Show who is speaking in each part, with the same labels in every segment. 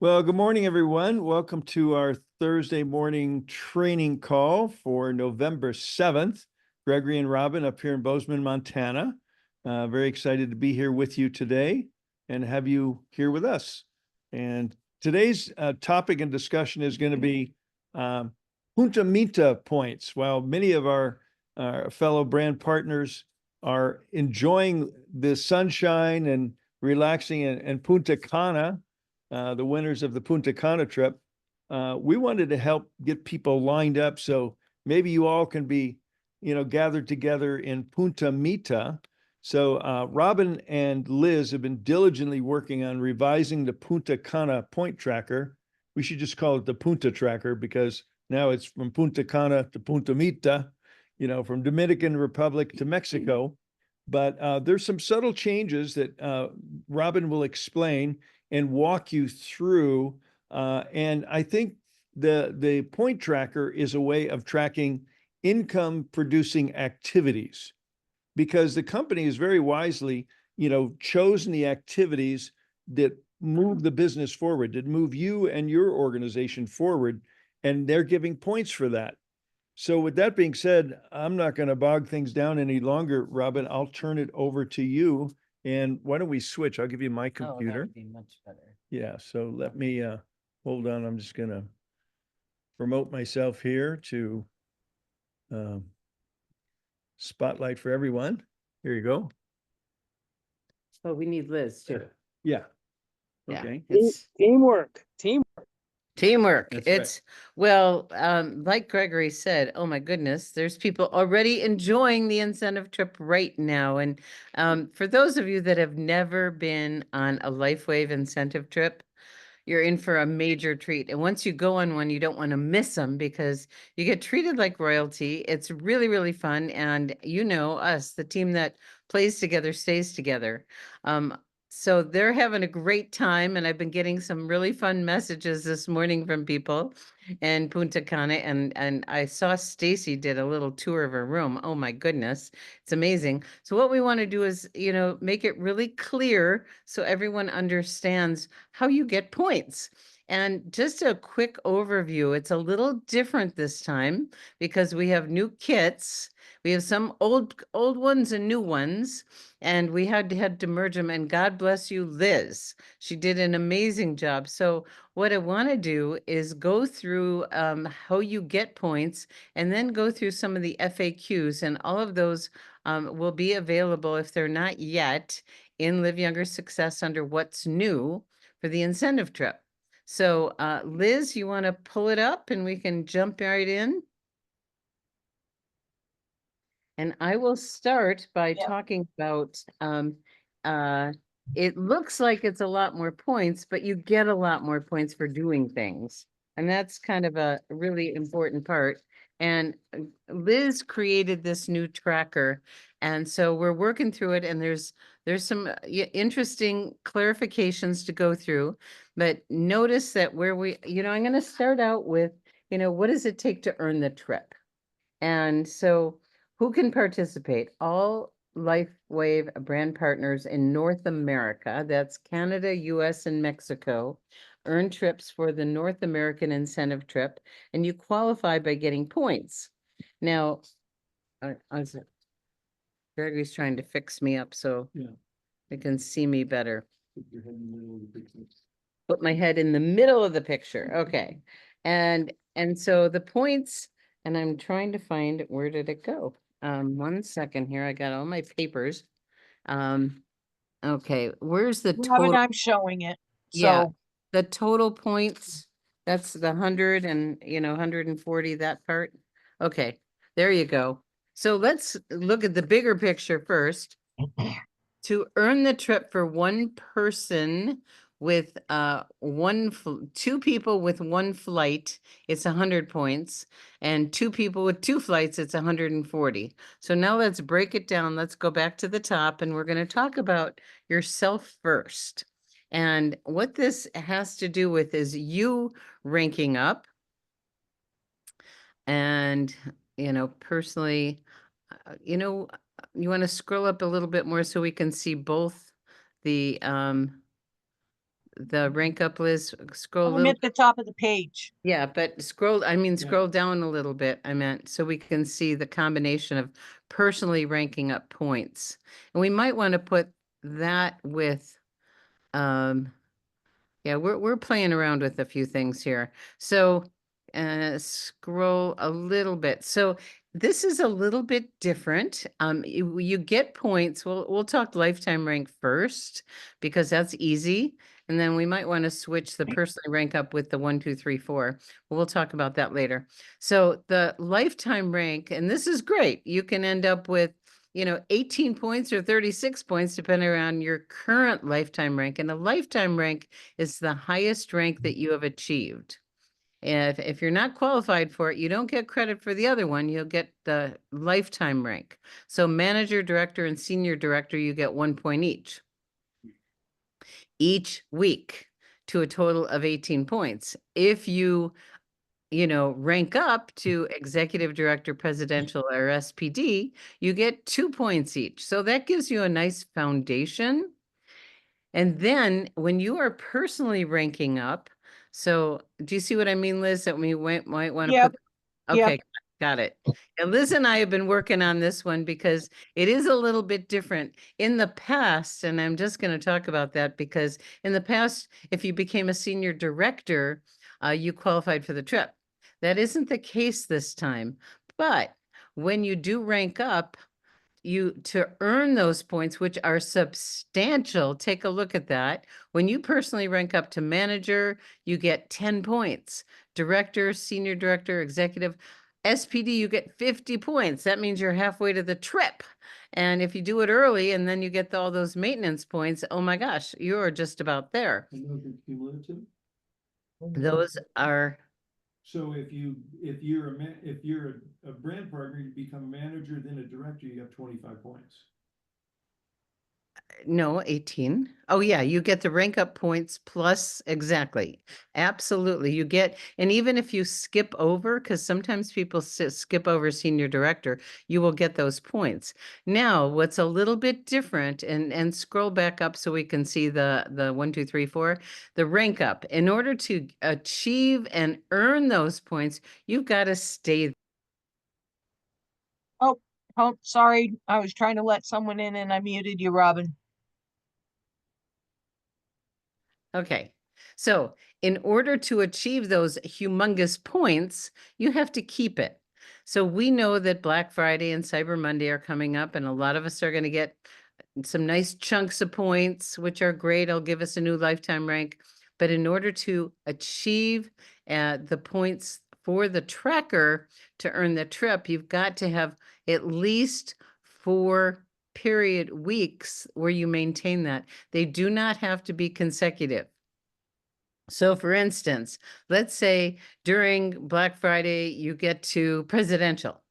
Speaker 1: Well, good morning, everyone. Welcome to our Thursday morning training call for November 7th. Gregory and Robin up here in Bozeman, Montana. Very excited to be here with you today and have you here with us. And today's topic and discussion is going to be Punta Mita points. While many of our fellow brand partners are enjoying the sunshine and relaxing in Punta Cana, the winners of the Punta Cana trip, we wanted to help get people lined up so maybe you all can be, gathered together in Punta Mita. So Robin and Liz have been diligently working on revising the Punta Cana point tracker. We should just call it the Punta tracker because now it's from Punta Cana to Punta Mita, from Dominican Republic to Mexico. But there's some subtle changes that Robin will explain and walk you through. And I think the point tracker is a way of tracking income producing activities because the company has very wisely, chosen the activities that move the business forward, that move you and your organization forward, and they're giving points for that. So with that being said, I'm not going to bog things down any longer, Robin. I'll turn it over to you. And why don't we switch? I'll give you my
Speaker 2: Oh, that
Speaker 1: computer.
Speaker 2: would be much better.
Speaker 1: Yeah, so let me hold on. I'm just gonna promote myself here to spotlight for everyone. Here you go.
Speaker 2: Oh, we need Liz too.
Speaker 1: Yeah.
Speaker 2: Yeah,
Speaker 1: Okay.
Speaker 2: it's
Speaker 3: Teamwork.
Speaker 2: teamwork.
Speaker 1: That's right.
Speaker 2: It's well, like Gregory said, oh my goodness, there's people already enjoying the incentive trip right now. And for those of you that have never been on a LifeWave incentive trip, you're in for a major treat. And once you go on one, you don't want to miss them because you get treated like royalty. It's really, really fun. And you know us, the team that plays together stays together. So they're having a great time. And I've been getting some really fun messages this morning from people in Punta Cana. And I saw Stacy did a little tour of her room. Oh my goodness. It's amazing. So what we want to do is, make it really clear so everyone understands how you get points. And just a quick overview, it's a little different this time because we have new kits. We have some old ones and new ones, and we had to merge them. And God bless you, Liz. She did an amazing job. So what I want to do is go through how you get points and then go through some of the FAQs, and all of those will be available if they're not yet in Live Younger Success under What's New for the incentive trip. So Liz, you want to pull it up and we can jump right in? And I will start by talking about, it looks like it's a lot more points, but you get a lot more points for doing things. And that's kind of a really important part. And Liz created this new tracker. And so we're working through it, and there's some interesting clarifications to go through. But notice that where I'm going to start out with, what does it take to earn the trip? And so who can participate? All LifeWave brand partners in North America, that's Canada, US, and Mexico, earn trips for the North American incentive trip, and you qualify by getting points. Now, Gregory's trying to fix me up so they can see me better. Put my head in the middle of the picture. Okay. And so the points, and I'm trying to find, where did it go? 1 second here. I got all my papers. Okay, where's the total?
Speaker 3: I'm showing it.
Speaker 2: Yeah,
Speaker 3: So
Speaker 2: the total points, that's the 100 and, 140, that part. Okay, there you go. So let's look at the bigger picture first. To earn the trip for one person with two people with one flight, it's 100 points, and two people with two flights, it's 140. So now let's break it down. Let's go back to the top, and we're going to talk about yourself first. And what this has to do with is you ranking up. And, personally, you want to scroll up a little bit more so we can see both the the rank up, Liz? Scroll a
Speaker 3: I'm
Speaker 2: little.
Speaker 3: at the top of the page.
Speaker 2: Yeah, but scroll down a little bit, I meant, so we can see the combination of personally ranking up points. And we might want to put that with, yeah, we're playing around with a few things here. So, scroll a little bit. So this is a little bit different. You get points. We'll talk lifetime rank first because that's easy. And then we might want to switch the personally rank up with the 1, 2, 3, 4. We'll talk about that later. So the lifetime rank, and this is great. You can end up with 18 points or 36 points, depending on your current lifetime rank. And a lifetime rank is the highest rank that you have achieved. And if you're not qualified for it, you don't get credit for the other one. You'll get the lifetime rank. So manager, director, and senior director, you get 1 point each week to a total of 18 points. If you rank up to executive director, presidential, or SPD, you get 2 points each. So that gives you a nice foundation. And then when you are personally ranking up, so do you see what I mean, Liz? That we might want to
Speaker 3: Yep,
Speaker 2: put,
Speaker 3: yep.
Speaker 2: okay, got it. And Liz and I have been working on this one because it is a little bit different. In the past, and I'm just going to talk about that because in the past, if you became a senior director, you qualified for the trip. That isn't the case this time. But when you do rank up, to earn those points, which are substantial, take a look at that. When you personally rank up to manager, you get 10 points. Director, senior director, executive, SPD, you get 50 points. That means you're halfway to the trip. And if you do it early and then you get all those maintenance points, oh my gosh, you're just about there.
Speaker 1: And those are cumulative?
Speaker 2: Those are,
Speaker 1: So if you're a brand partner, you become a manager, then a director, you have 25 points.
Speaker 2: no, 18. Oh yeah, you get the rank up points plus, exactly. Absolutely. You get, and even if you skip over, because sometimes people skip over senior director, you will get those points. Now, what's a little bit different, and scroll back up so we can see the 1, 2, 3, 4, the rank up. In order to achieve and earn those points, you've got to stay.
Speaker 3: Oh, sorry. I was trying to let someone in and I muted you, Robin.
Speaker 2: Okay, so in order to achieve those humongous points, you have to keep it. So we know that Black Friday and Cyber Monday are coming up, and a lot of us are going to get some nice chunks of points, which are great. It'll give us a new lifetime rank. But in order to achieve the points for the tracker to earn the trip, you've got to have at least 4 period weeks where you maintain that. They do not have to be consecutive. So for instance, let's say during Black Friday, you get to presidential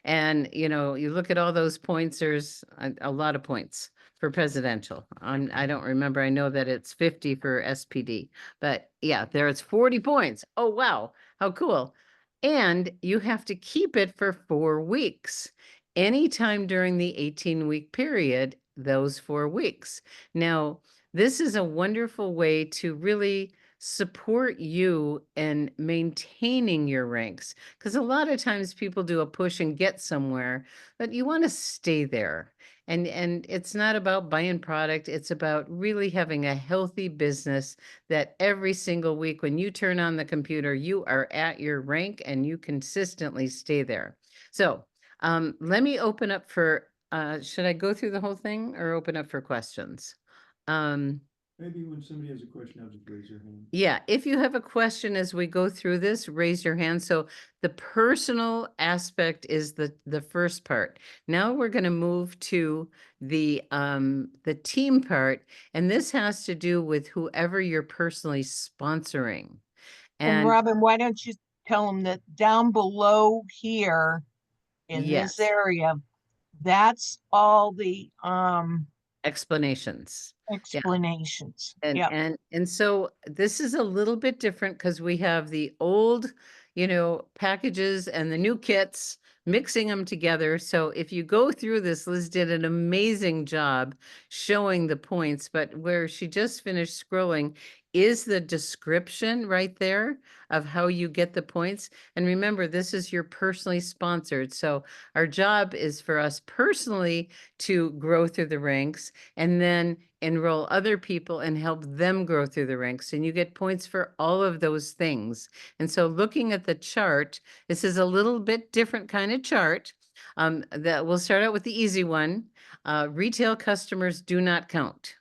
Speaker 2: and, you look at all those points, there's a lot of points for presidential. I don't remember. I know that it's 50 for SPD, but yeah, there's 40 points. Oh, wow. How cool. And you have to keep it for 4 weeks. Anytime during the 18-week period, those 4 weeks. Now, this is a wonderful way to really support you in maintaining your ranks. Because a lot of times people do a push and get somewhere, but you want to stay there. And it's not about buying product, it's about really having a healthy business that every single week when you turn on the computer, you are at your rank and you consistently stay there. So let me open up for, should I go through the whole thing or open up for questions?
Speaker 1: Maybe when somebody has a question, I'll just raise their hand.
Speaker 2: Yeah, if you have a question as we go through this, raise your hand. So the personal aspect is the first part. Now we're going to move to the team part, and this has to do with whoever you're personally sponsoring.
Speaker 3: And Robin, why don't you tell them that down below here in this
Speaker 2: yes,
Speaker 3: area, that's all the
Speaker 2: explanations. Yeah.
Speaker 3: explanations.
Speaker 2: And
Speaker 3: Yeah.
Speaker 2: and so this is a little bit different because we have the old, packages and the new kits, mixing them together. So if you go through this, Liz did an amazing job showing the points, but where she just finished scrolling, is the description right there of how you get the points. And remember, this is your personally sponsored. So our job is for us personally to grow through the ranks and then enroll other people and help them grow through the ranks. And you get points for all of those things. And so looking at the chart, this is a little bit different kind of chart. That we'll start out with the easy one. Retail customers do not count.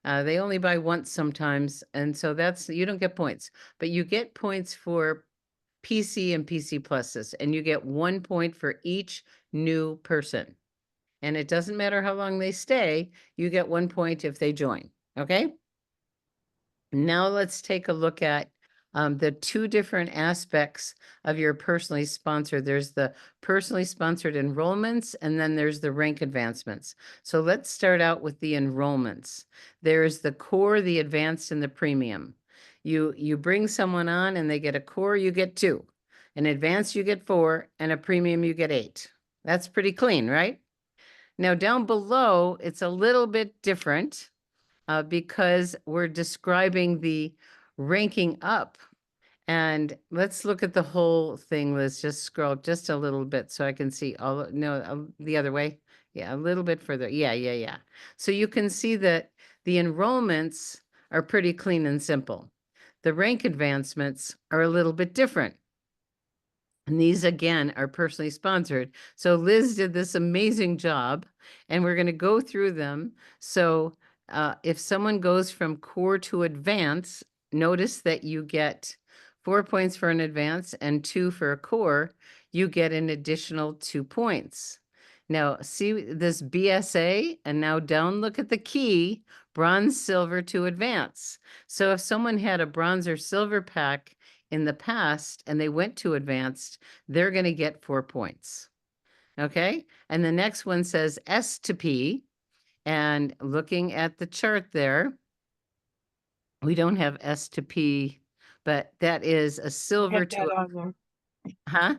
Speaker 2: They only buy once sometimes, and so you don't get points, but you get points for PC and PC pluses, and you get 1 point for each new person. And it doesn't matter how long they stay, you get 1 point if they join, okay? Now let's take a look at the two different aspects of your personally sponsored. There's the personally sponsored enrollments, and then there's the rank advancements. So let's start out with the enrollments. There's the core, the advanced, and the premium. You bring someone on and they get a core, you get 2. An advanced, you get 4, and a premium, you get 8. That's pretty clean, right? Now down below, it's a little bit different because we're describing the ranking up. And let's look at the whole thing. Let's just scroll just a little bit so I can see all, no, the other way. Yeah, a little bit further. Yeah. So you can see that the enrollments are pretty clean and simple. The rank advancements are a little bit different. And these, again, are personally sponsored. So Liz did this amazing job, and we're going to go through them. So if someone goes from core to advance, notice that you get 4 points for an advance and 2 for a core. You get an additional 2 points. Now, see this BSA, and now down, look at the key, bronze, silver to advance. So if someone had a bronze or silver pack in the past and they went to advanced, they're going to get 4 points. Okay. And the next one says S to P. And looking at the chart there, we don't have S to P, but that is a silver
Speaker 3: Get that
Speaker 2: to,
Speaker 3: on there.
Speaker 2: huh?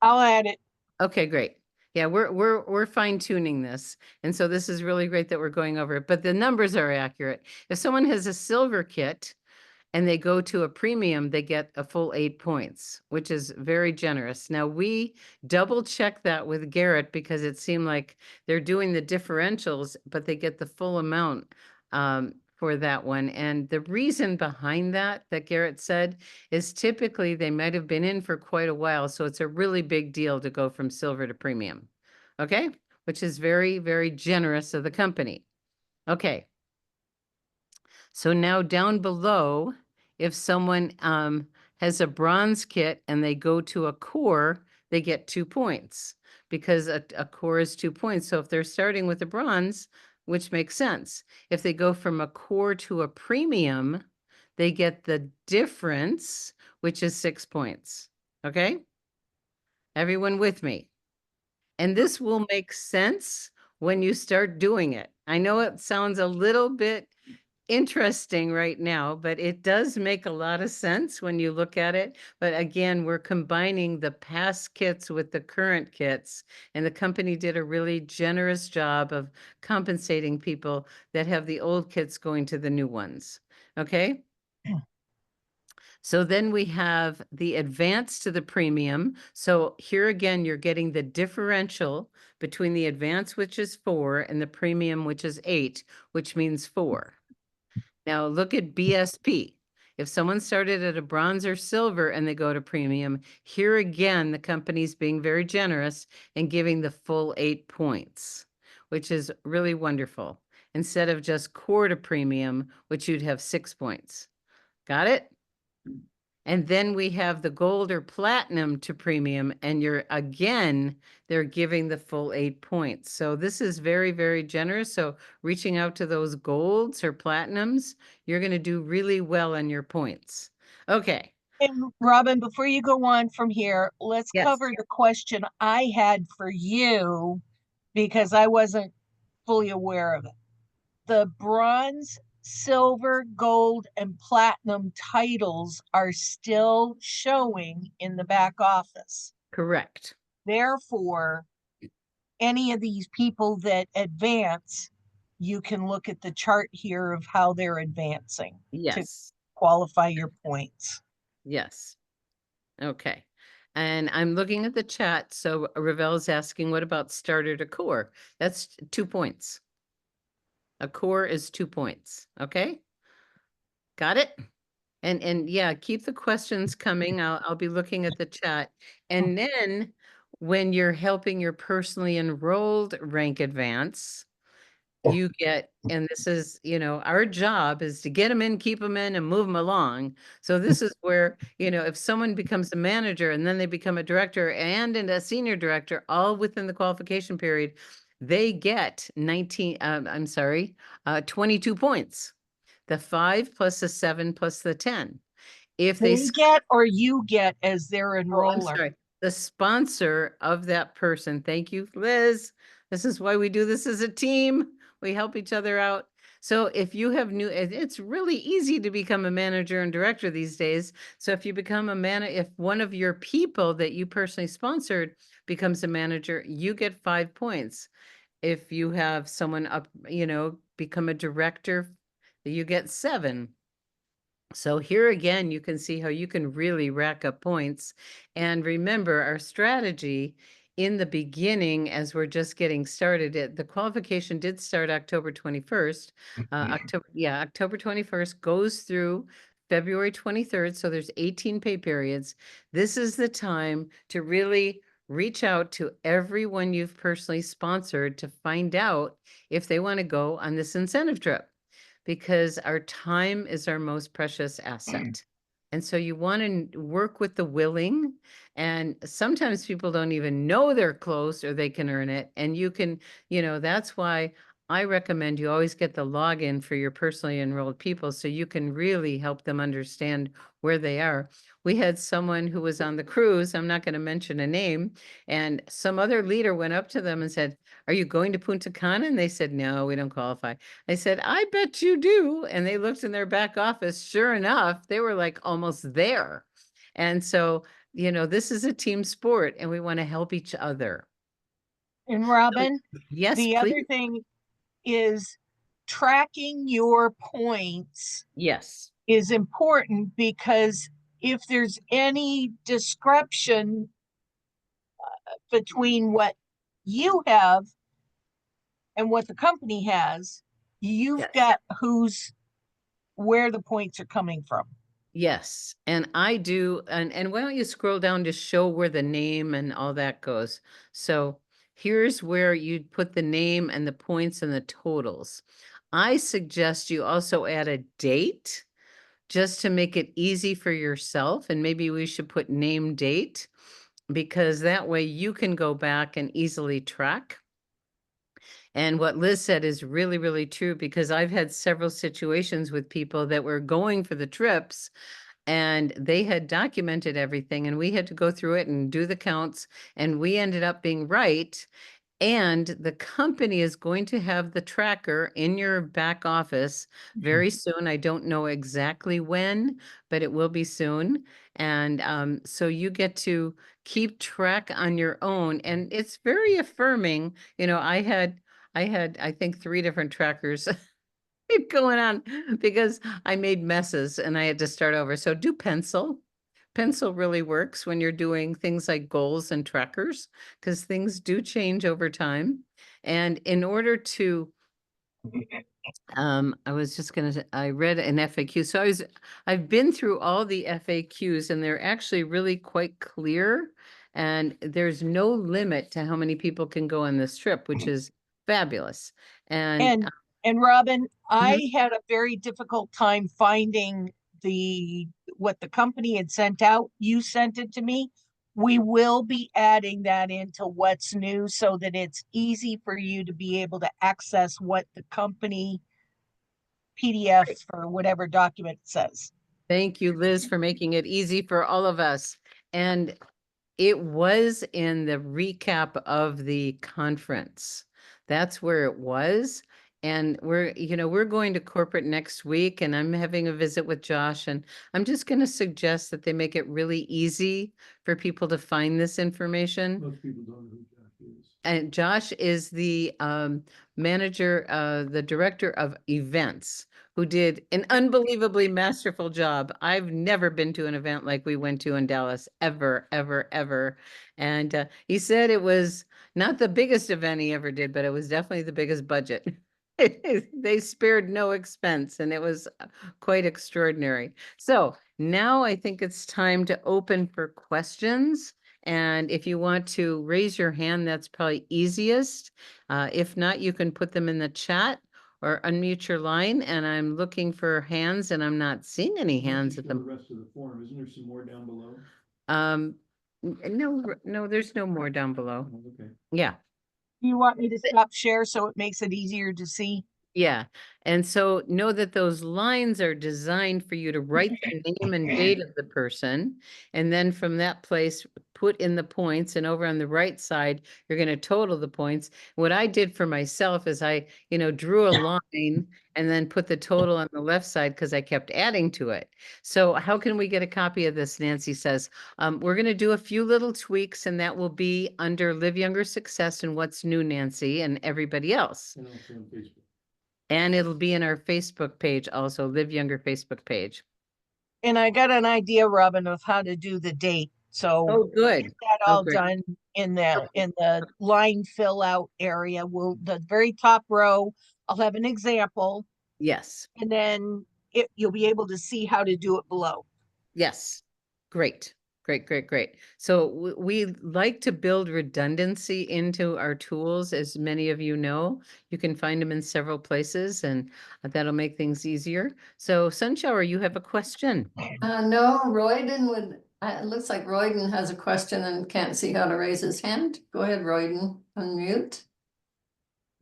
Speaker 3: I'll add it.
Speaker 2: Okay, great. Yeah, we're fine tuning this. And so this is really great that we're going over it, but the numbers are accurate. If someone has a silver kit and they go to a premium, they get a full 8 points, which is very generous. Now, we double check that with Garrett because it seemed like they're doing the differentials, but they get the full amount for that one. And the reason behind that Garrett said is typically they might have been in for quite a while. So it's a really big deal to go from silver to premium. Okay, which is very, very generous of the company. Okay. So now down below, if someone has a bronze kit and they go to a core, they get 2 points because a core is 2 points. So if they're starting with a bronze, which makes sense. If they go from a core to a premium, they get the difference, which is 6 points. Okay? Everyone with me? And this will make sense when you start doing it. I know it sounds a little bit interesting right now, but it does make a lot of sense when you look at it. But again, we're combining the past kits with the current kits, and the company did a really generous job of compensating people that have the old kits going to the new ones. Okay. So then we have the advanced to the premium. So here again, you're getting the differential between the advanced, which is 4, and the premium, which is 8, which means 4. Now look at BSP. If someone started at a bronze or silver and they go to premium, here again, the company's being very generous and giving the full 8 points, which is really wonderful. Instead of just core to premium, which you'd have 6 points. Got it? And then we have the gold or platinum to premium, and they're giving the full 8 points. So this is very, very generous. So reaching out to those golds or platinums, you're going to do really well on your points. Okay.
Speaker 3: And Robin, before you go on from here, let's
Speaker 2: Yes.
Speaker 3: cover the question I had for you because I wasn't fully aware of it. The bronze, silver, gold, and platinum titles are still showing in the back office.
Speaker 2: Correct.
Speaker 3: Therefore, any of these people that advance, you can look at the chart here of how they're advancing.
Speaker 2: Yes.
Speaker 3: qualify your points.
Speaker 2: Yes. Okay. And I'm looking at the chat. So Ravel is asking, what about starter to core? That's 2 points. A core is 2 points. Okay. Got it? And yeah, keep the questions coming. I'll be looking at the chat. And then when you're helping your personally enrolled rank advance, you get, and this is, our job is to get them in, keep them in, and move them along. So this is where, if someone becomes a manager and then they become a director and a senior director, all within the qualification period, they get 22 points. The 5 plus the 7 plus the 10. If they
Speaker 3: They get or you get as their
Speaker 2: I'm
Speaker 3: enroller.
Speaker 2: sorry. The sponsor of that person. Thank you, Liz. This is why we do this as a team. We help each other out. So if you have it's really easy to become a manager and director these days. So if you become if one of your people that you personally sponsored becomes a manager, you get 5 points. If you have someone up, become a director, you get 7. So here again, you can see how you can really rack up points. And remember, our strategy in the beginning, as we're just getting started, the qualification did start October 21st. October 21st goes through February 23rd. So there's 18 pay periods. This is the time to really reach out to everyone you've personally sponsored to find out if they want to go on this incentive trip, because our time is our most precious asset. And so you want to work with the willing, and sometimes people don't even know they're close or they can earn it. And you can, that's why I recommend you always get the login for your personally enrolled people so you can really help them understand where they are. We had someone who was on the cruise, I'm not going to mention a name, and some other leader went up to them and said, "Are you going to Punta Cana?" And they said, "No, we don't qualify." I said, "I bet you do." And they looked in their back office. Sure enough, they were like almost there. And so, this is a team sport and we want to help each other.
Speaker 3: And Robin,
Speaker 2: Yes,
Speaker 3: the other
Speaker 2: please.
Speaker 3: thing is tracking your points
Speaker 2: Yes.
Speaker 3: is important, because if there's any discrepan between what you have and what the company has, you've
Speaker 2: Yes.
Speaker 3: got where the points are coming from.
Speaker 2: Yes, and I do, and why don't you scroll down to show where the name and all that goes. So here's where you'd put the name and the points and the totals. I suggest you also add a date just to make it easy for yourself, and maybe we should put name date, because that way you can go back and easily track. And what Liz said is really, really true, because I've had several situations with people that were going for the trips and they had documented everything and we had to go through it and do the counts, and we ended up being right. And the company is going to have the tracker in your back office very soon. I don't know exactly when, but it will be soon. And so you get to keep track on your own. And it's very affirming. I think 3 different trackers going on because I made messes and I had to start over. So do pencil. Pencil really works when you're doing things like goals and trackers, because things do change over time. And in order to, I was just gonna, I read an FAQ. So I've been through all the FAQs and they're actually really quite clear. And there's no limit to how many people can go on this trip, which is fabulous.
Speaker 3: And Robin, I had a very difficult time finding what the company had sent out. You sent it to me. We will be adding that into what's new so that it's easy for you to be able to access what the company PDF or whatever document says.
Speaker 2: Thank you, Liz, for making it easy for all of us. And it was in the recap of the conference. That's where it was. And we're going to corporate next week, and I'm having a visit with Josh, and I'm just going to suggest that they make it really easy for people to find this information.
Speaker 1: Most people don't know who Josh is.
Speaker 2: And Josh is the manager, the director of events who did an unbelievably masterful job. I've never been to an event like we went to in Dallas, ever, ever, ever. And he said it was not the biggest event he ever did, but it was definitely the biggest budget. They spared no expense, and it was quite extraordinary. So now I think it's time to open for questions. And if you want to raise your hand, that's probably easiest. If not, you can put them in the chat or unmute your line. And I'm looking for hands, and I'm not seeing any hands at
Speaker 1: The
Speaker 2: the.
Speaker 1: rest of the form, isn't there some more down below?
Speaker 2: No, there's no more down below.
Speaker 1: Oh, okay.
Speaker 2: Yeah.
Speaker 3: Do you want me to stop share so it makes it easier to see?
Speaker 2: Yeah, and so know that those lines are designed for you to write the name and date of the person. And then from that place, put in the points, and over on the right side, you're going to total the points. What I did for myself is I, drew a line and then put the total on the left side because I kept adding to it. So how can we get a copy of this? Nancy says, we're going to do a few little tweaks, and that will be under Live Younger Success and What's New, Nancy, and everybody else.
Speaker 1: And also on Facebook.
Speaker 2: And it'll be in our Facebook page also, Live Younger Facebook page.
Speaker 3: And I got an idea, Robin, of how to do the date. So
Speaker 2: Oh, good.
Speaker 3: get that
Speaker 2: Oh,
Speaker 3: all
Speaker 2: great.
Speaker 3: done in the line fill out area. The very top row, I'll have an example,
Speaker 2: Yes,
Speaker 3: and then you'll be able to see how to do it below.
Speaker 2: yes. Great, great, great, great. So we like to build redundancy into our tools, as many of you know. You can find them in several places, and that'll make things easier. So Sunshower, you have a question.
Speaker 4: No, Royden would, it looks like Royden has a question and can't see how to raise his hand. Go ahead, Royden, unmute.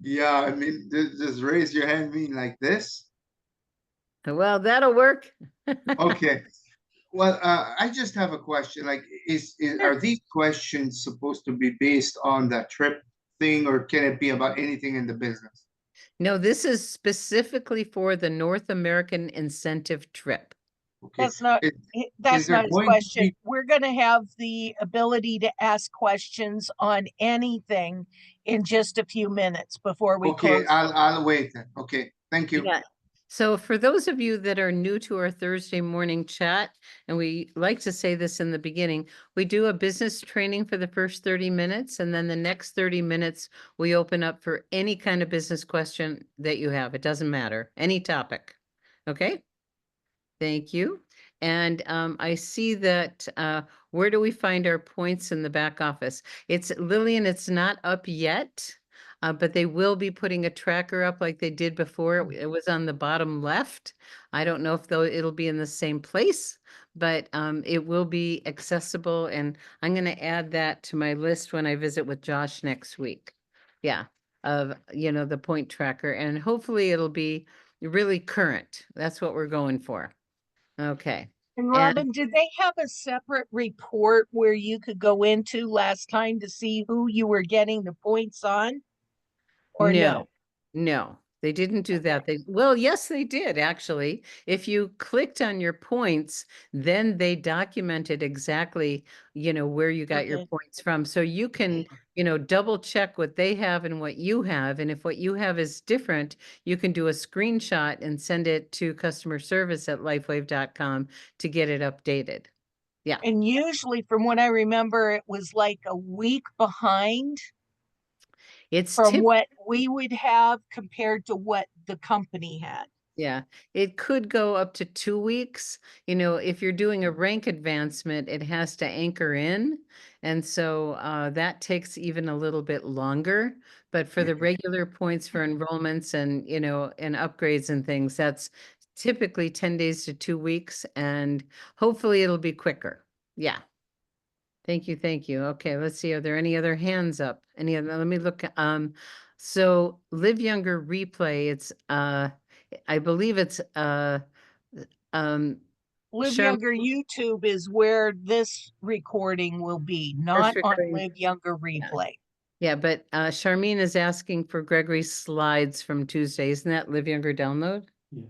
Speaker 5: Yeah, I mean, just raise your hand mean like this?
Speaker 2: Well, that'll work.
Speaker 5: Okay. Well, I just have a question. Like, are these questions supposed to be based on that trip thing, or can it be about anything in the business?
Speaker 2: No, this is specifically for the North American incentive trip.
Speaker 5: Okay.
Speaker 3: That's not
Speaker 5: Is
Speaker 3: that's
Speaker 5: there
Speaker 3: not his
Speaker 5: going to
Speaker 3: question.
Speaker 5: be-
Speaker 3: We're going to have the ability to ask questions on anything in just a few minutes before we
Speaker 5: Okay,
Speaker 3: close.
Speaker 5: I'll wait then. Okay, thank you.
Speaker 2: Yeah. So for those of you that are new to our Thursday morning chat, and we like to say this in the beginning, we do a business training for the first 30 minutes, and then the next 30 minutes, we open up for any kind of business question that you have. It doesn't matter, any topic. Okay? Thank you. And I see that, where do we find our points in the back office? It's Lillian, it's not up yet, but they will be putting a tracker up like they did before. It was on the bottom left. I don't know if though it'll be in the same place, but it will be accessible. And I'm going to add that to my list when I visit with Josh next week. Yeah, of, the point tracker. And hopefully it'll be really current. That's what we're going for. Okay.
Speaker 3: And
Speaker 2: And
Speaker 3: Robin, did they have a separate report where you could go into last time to see who you were getting the points on? Or no?
Speaker 2: no, they didn't do that. Well, yes, they did actually. If you clicked on your points, then they documented exactly, where you got your
Speaker 3: Okay.
Speaker 2: points from. So you can, double check what they have and what you have. And if what you have is different, you can do a screenshot and send it to customer service at lifewave.com to get it updated. Yeah.
Speaker 3: And usually, from what I remember, it was like a week behind
Speaker 2: It's
Speaker 3: from what we would have compared to what the company had.
Speaker 2: Yeah, it could go up to 2 weeks. If you're doing a rank advancement, it has to anchor in. And so that takes even a little bit longer. But for the regular points for enrollments and, and upgrades and things, that's typically 10 days to 2 weeks. And hopefully it'll be quicker. Yeah. Thank you. Thank you. Okay, let's see. Are there any other hands up? Any other? Let me look. So Live Younger replay, it's I believe it's um
Speaker 3: Live
Speaker 2: Charm
Speaker 3: Younger YouTube is where this recording will be, not on
Speaker 2: recording.
Speaker 3: Live Younger replay.
Speaker 2: Yeah, but Charmine is asking for Gregory's slides from Tuesday. Isn't that Live Younger download?
Speaker 1: Yes.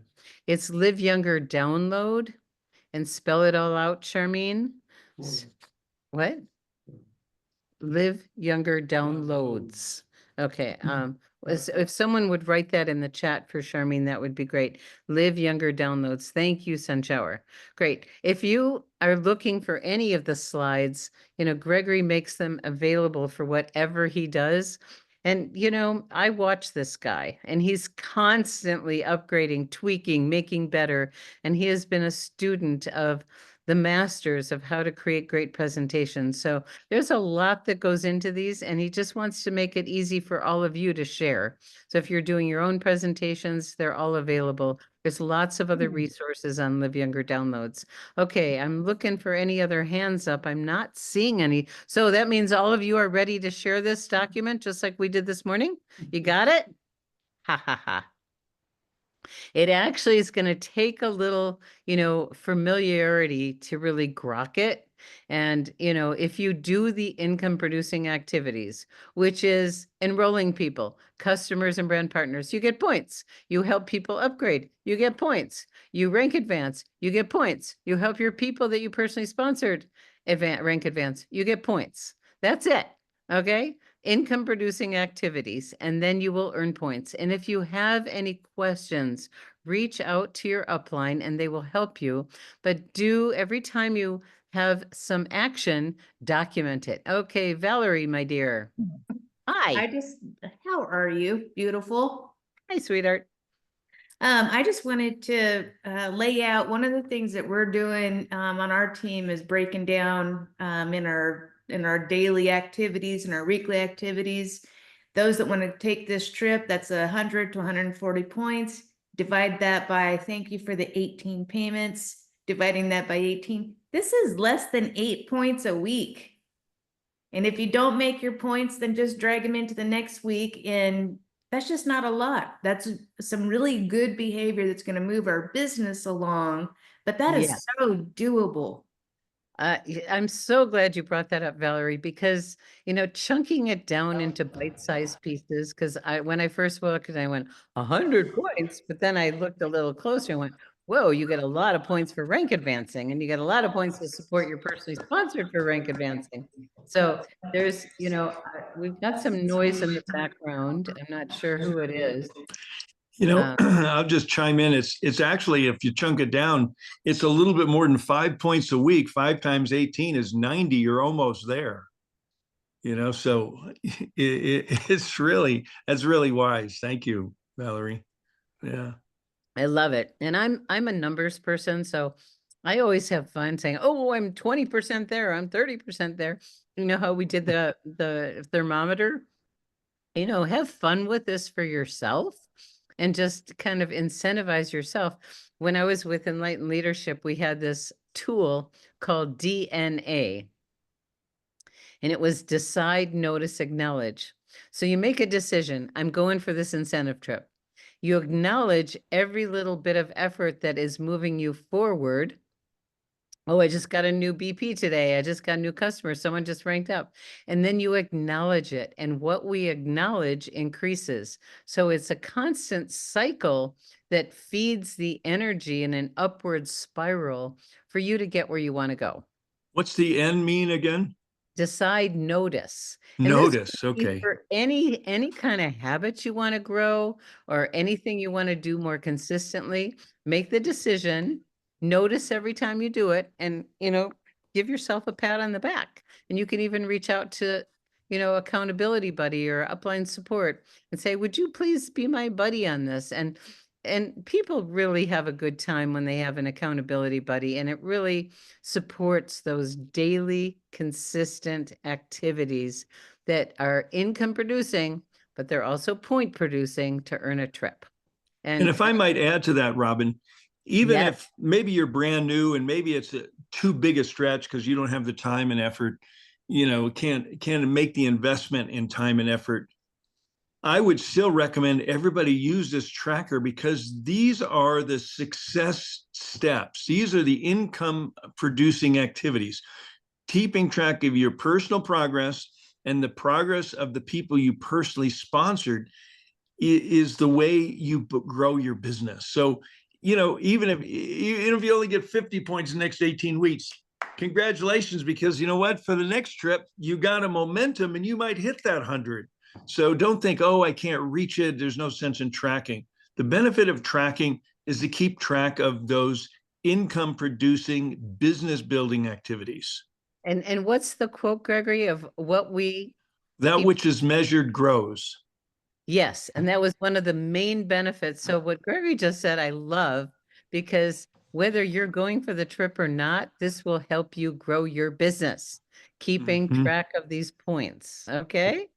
Speaker 2: It's Live Younger download, and spell it all out, Charmine. What? Live Younger downloads. Okay, If someone would write that in the chat for Charmaine, that would be great. Live Younger downloads. Thank you, Sunshower. Great. If you are looking for any of the slides, Gregory makes them available for whatever he does. And, I watch this guy and he's constantly upgrading, tweaking, making better. And he has been a student of the masters of how to create great presentations. So there's a lot that goes into these, and he just wants to make it easy for all of you to share. So if you're doing your own presentations, they're all available. There's lots of other resources on Live Younger downloads. Okay, I'm looking for any other hands up. I'm not seeing any. So that means all of you are ready to share this document, just like we did this morning. You got it? Ha ha ha. It actually is going to take a little, familiarity to really grok it. And, if you do the income producing activities, which is enrolling people, customers and brand partners, you get points. You help people upgrade, you get points. You rank advance, you get points. You help your people that you personally sponsored rank advance, you get points. That's it. Okay. Income producing activities, and then you will earn points. And if you have any questions, reach out to your upline and they will help you. But every time you have some action, document it. Okay, Valerie, my dear. Hi.
Speaker 6: How are you? Beautiful.
Speaker 2: Hi, sweetheart.
Speaker 6: I just wanted to lay out one of the things that we're doing on our team is breaking down in our daily activities and our weekly activities. Those that want to take this trip, that's 100 to 140 points. Divide that by, thank you for the 18 payments, dividing that by 18. This is less than 8 points a week. And if you don't make your points, then just drag them into the next week. And that's just not a lot. That's some really good behavior that's going to move our business along. But that is so doable.
Speaker 2: I'm so glad you brought that up, Valerie, because, chunking it down into bite-sized pieces, because when I first looked, I went 100 points, but then I looked a little closer and went, whoa, you get a lot of points for rank advancing, and you get a lot of points to support your personally sponsored for rank advancing. So there's, we've got some noise in the background. I'm not sure who it is.
Speaker 1: I'll just chime in. It's actually, if you chunk it down, it's a little bit more than 5 points a week. 5 times 18 is 90. You're almost there. So that's really wise. Thank you, Valerie. Yeah.
Speaker 2: I love it. And I'm a numbers person, so I always have fun saying, oh, I'm 20% there, I'm 30% there. You know how we did the thermometer? Have fun with this for yourself and just kind of incentivize yourself. When I was with Enlightened Leadership, we had this tool called DNA, and it was decide, notice, acknowledge. So you make a decision. I'm going for this incentive trip. You acknowledge every little bit of effort that is moving you forward. Oh, I just got a new BP today. I just got a new customer. Someone just ranked up. And then you acknowledge it. And what we acknowledge increases. So it's a constant cycle that feeds the energy in an upward spiral for you to get where you want to go.
Speaker 1: What's the N mean again?
Speaker 2: Decide, notice.
Speaker 1: Notice, okay.
Speaker 2: For any kind of habit you want to grow or anything you want to do more consistently, make the decision, notice every time you do it, and, give yourself a pat on the back. And you can even reach out to, accountability buddy or upline support and say, would you please be my buddy on this? And people really have a good time when they have an accountability buddy, and it really supports those daily, consistent activities that are income producing, but they're also point producing to earn a trip.
Speaker 1: And if I might add to that, Robin, even if maybe you're brand new and maybe it's too big a stretch because you don't have the time and effort, can't make the investment in time and effort, I would still recommend everybody use this tracker because these are the success steps. These are the income producing activities. Keeping track of your personal progress and the progress of the people you personally sponsored is the way you grow your business. So, even if you only get 50 points in the next 18 weeks, congratulations, because you know what? For the next trip, you got a momentum and you might hit that 100. So don't think, oh, I can't reach it. There's no sense in tracking. The benefit of tracking is to keep track of those income producing business building activities.
Speaker 2: And what's the quote, Gregory, of what we
Speaker 1: That
Speaker 2: keep-
Speaker 1: which is measured grows.
Speaker 2: Yes, and that was one of the main benefits. So what Gregory just said, I love, because whether you're going for the trip or not, this will help you grow your business, keeping
Speaker 1: Mhm.
Speaker 2: track of these points. Okay.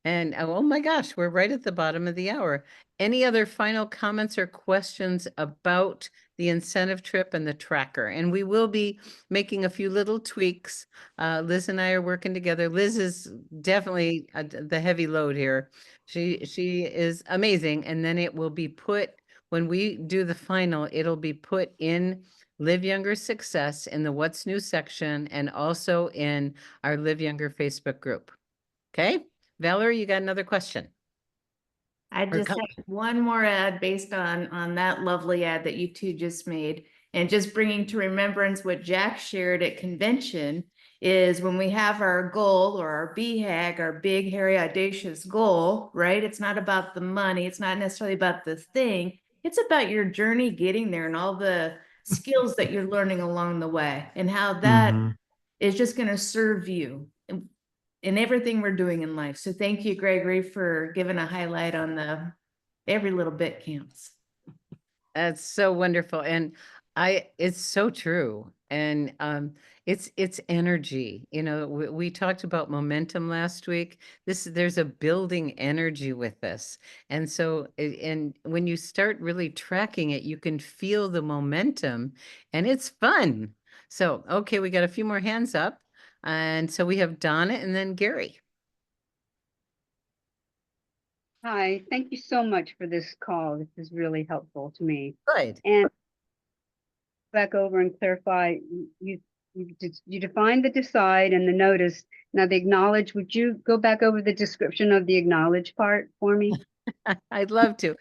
Speaker 2: And oh my gosh, we're right at the bottom of the hour. Any other final comments or questions about the incentive trip and the tracker? And we will be making a few little tweaks. Liz and I are working together. Liz is definitely the heavy load here. She is amazing. And then it will be put, when we do the final, it'll be put in Live Younger Success in the What's New section, and also in our Live Younger Facebook group. Okay? Valerie, you got another question?
Speaker 6: I
Speaker 2: Or
Speaker 6: just have one more ad based on that lovely ad that you two just made, and just bringing to remembrance what Jack shared at convention is when we have our goal or our BHAG, our big, hairy, audacious goal, right? It's not about the money. It's not necessarily about the thing. It's about your journey getting there and all the skills that you're learning along the way, and how that is just going to serve you in everything we're doing in life. So thank you, Gregory, for giving a highlight on the every little bit counts.
Speaker 2: That's so wonderful. And it's so true. And it's energy. You know, we talked about momentum last week. There's a building energy with this. And so, and when you start really tracking it, you can feel the momentum, and it's fun. So, okay, we got a few more hands up. And so we have Donna and then Gary.
Speaker 7: Hi, thank you so much for this call. This is really helpful to me.
Speaker 2: Good.
Speaker 7: And back over and clarify, you defined the decide and the notice. Now the acknowledge, would you go back over the description of the acknowledge part for me?
Speaker 2: I'd love to.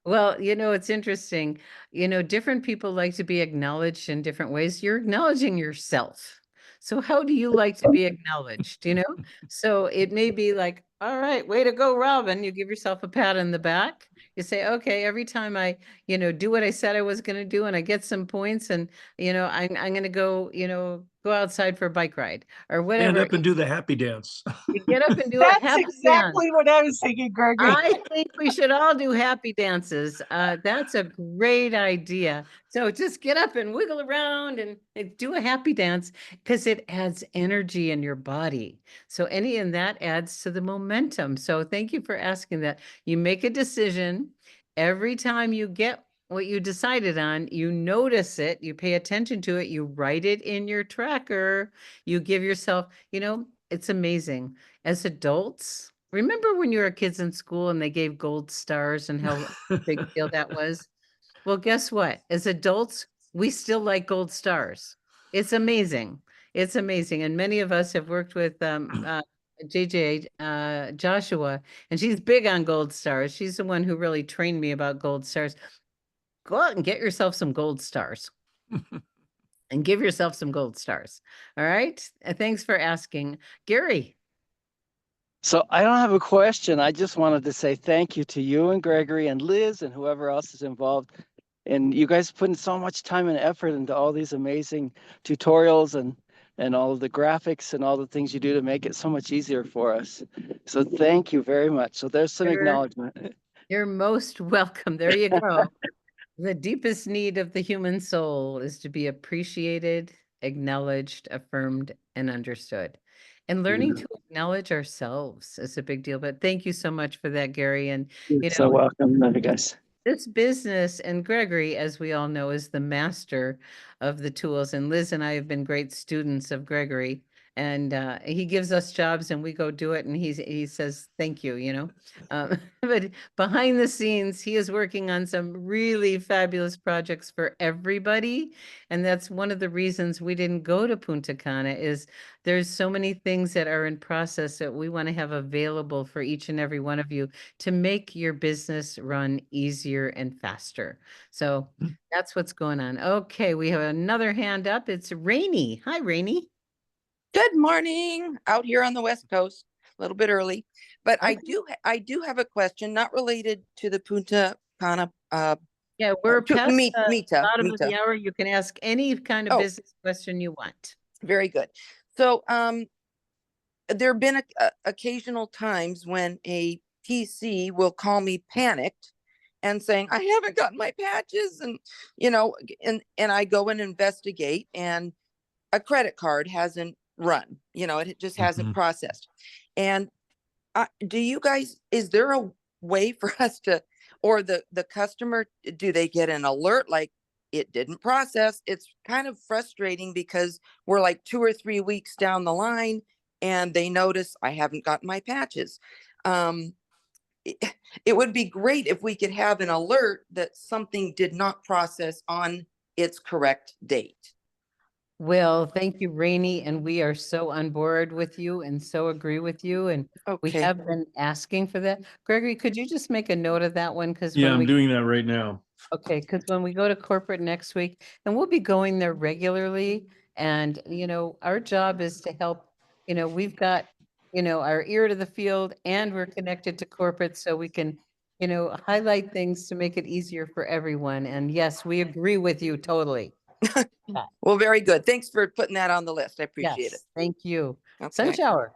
Speaker 2: Well, you know, it's interesting. You know, different people like to be acknowledged in different ways. You're acknowledging yourself. So how do you like to be acknowledged, you know? So it may be like, all right, way to go, Robin. You give yourself a pat on the back. You say, okay, every time I, you know, do what I said I was going to do and I get some points, and, you know, I'm going to go, you know, go outside for a bike ride or whatever.
Speaker 1: Stand up and do the happy dance.
Speaker 2: You get up and do a
Speaker 3: That's
Speaker 2: happy dance.
Speaker 3: exactly what I was thinking, Gregory.
Speaker 2: I think we should all do happy dances. That's a great idea. So just get up and wiggle around and do a happy dance, because it adds energy in your body. So and that adds to the momentum. So thank you for asking that. You make a decision every time you get what you decided on, you notice it, you pay attention to it, you write it in your tracker, you give yourself, you know, it's amazing. As adults, remember when you were kids in school and they gave gold stars and how big deal that was? Well, guess what? As adults, we still like gold stars. It's amazing. It's amazing. And many of us have worked with JJ Joshua, and she's big on gold stars. She's the one who really trained me about gold stars. Go out and get yourself some gold stars and give yourself some gold stars. All right. Thanks for asking. Gary.
Speaker 8: So I don't have a question. I just wanted to say thank you to you and Gregory and Liz and whoever else is involved. And you guys putting so much time and effort into all these amazing tutorials and all of the graphics and all the things you do to make it so much easier for us. So thank you very much. So there's some acknowledgement.
Speaker 2: You're most welcome. There you go. The deepest need of the human soul is to be appreciated, acknowledged, affirmed, and understood. And learning to acknowledge ourselves is a big deal. But thank you so much for that, Gary. And
Speaker 8: You're so welcome. Love you guys.
Speaker 2: this business, and Gregory, as we all know, is the master of the tools. And Liz and I have been great students of Gregory. And he gives us jobs and we go do it. And he says, thank you, you know. But behind the scenes, he is working on some really fabulous projects for everybody. And that's one of the reasons we didn't go to Punta Cana, is there's so many things that are in process that we want to have available for each and every one of you to make your business run easier and faster. So that's what's going on. Okay, we have another hand up. It's Rainey. Hi, Rainey.
Speaker 9: Good morning out here on the West Coast, a little bit early. But
Speaker 2: Okay.
Speaker 9: I do have a question, not related to the Punta Cana,
Speaker 2: Yeah, we're
Speaker 9: to
Speaker 2: past the
Speaker 9: Mita,
Speaker 2: bottom of the
Speaker 9: Mita.
Speaker 2: hour. You can ask any kind of
Speaker 9: Oh.
Speaker 2: business question you want.
Speaker 9: Very good. So, there have been occasional times when a PC will call me panicked and saying, I haven't gotten my patches, and and I go and investigate, and a credit card hasn't run, it just hasn't processed. And do you guys, is there a way for us to, or the customer, do they get an alert like it didn't process? It's kind of frustrating because we're like 2 or 3 weeks down the line and they notice I haven't gotten my patches. It would be great if we could have an alert that something did not process on its correct date.
Speaker 2: Well, thank you, Rainey, and we are so on board with you and so agree with you. And we
Speaker 9: Okay.
Speaker 2: have been asking for that. Gregory, could you just make a note of that one? Because
Speaker 1: Yeah,
Speaker 2: when
Speaker 1: I'm
Speaker 2: we
Speaker 1: doing that right now.
Speaker 2: Okay, because when we go to corporate next week, and we'll be going there regularly, and our job is to help, we've got, our ear to the field and we're connected to corporate so we can, highlight things to make it easier for everyone. And yes, we agree with you totally.
Speaker 9: Well, very good. Thanks for putting that on the list. I appreciate it.
Speaker 2: Yes, thank you.
Speaker 9: Okay.
Speaker 2: Sunshower.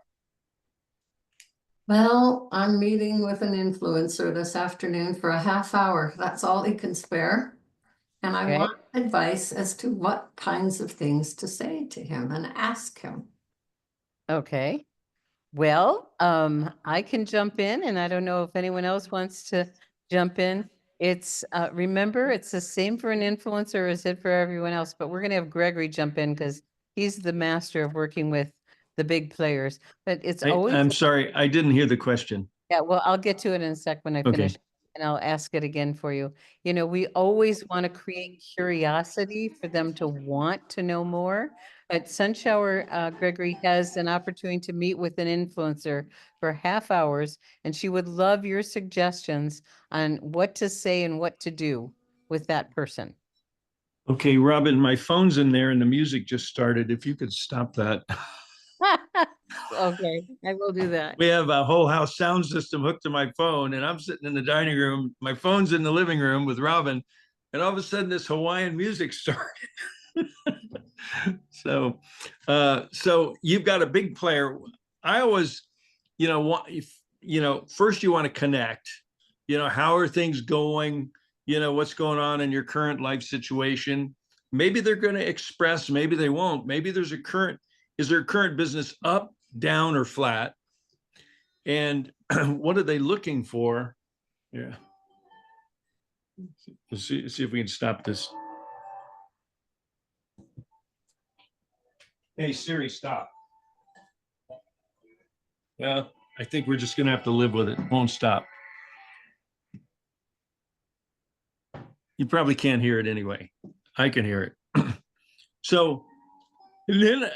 Speaker 4: Well, I'm meeting with an influencer this afternoon for a half hour. That's all he can spare. And I
Speaker 2: Okay.
Speaker 4: want advice as to what kinds of things to say to him and ask him.
Speaker 2: Okay. Well, I can jump in, and I don't know if anyone else wants to jump in. It's remember, it's the same for an influencer as it for everyone else, but we're gonna have Gregory jump in because he's the master of working with the big players. But it's always
Speaker 1: I'm sorry, I didn't hear the question.
Speaker 2: Yeah, well, I'll get to it in a sec when I
Speaker 1: Okay.
Speaker 2: finish, and I'll ask it again for you. We always want to create curiosity for them to want to know more. But Sunshower, Gregory, has an opportunity to meet with an influencer for half hours, and she would love your suggestions on what to say and what to do with that person.
Speaker 1: Okay, Robin, my phone's in there and the music just started. If you could stop that.
Speaker 2: Okay, I will do that.
Speaker 1: We have a whole house sound system hooked to my phone, and I'm sitting in the dining room. My phone's in the living room with Robin, and all of a sudden this Hawaiian music started. So you've got a big player. I always, first you want to connect. How are things going? What's going on in your current life situation? Maybe they're going to express, maybe they won't. Maybe is there a current business up, down, or flat? And what are they looking for? Yeah. Let's see if we can stop this. Hey, Siri, stop. Well, I think we're just going to have to live with it. It won't stop. You probably can't hear it anyway. I can hear it. So then,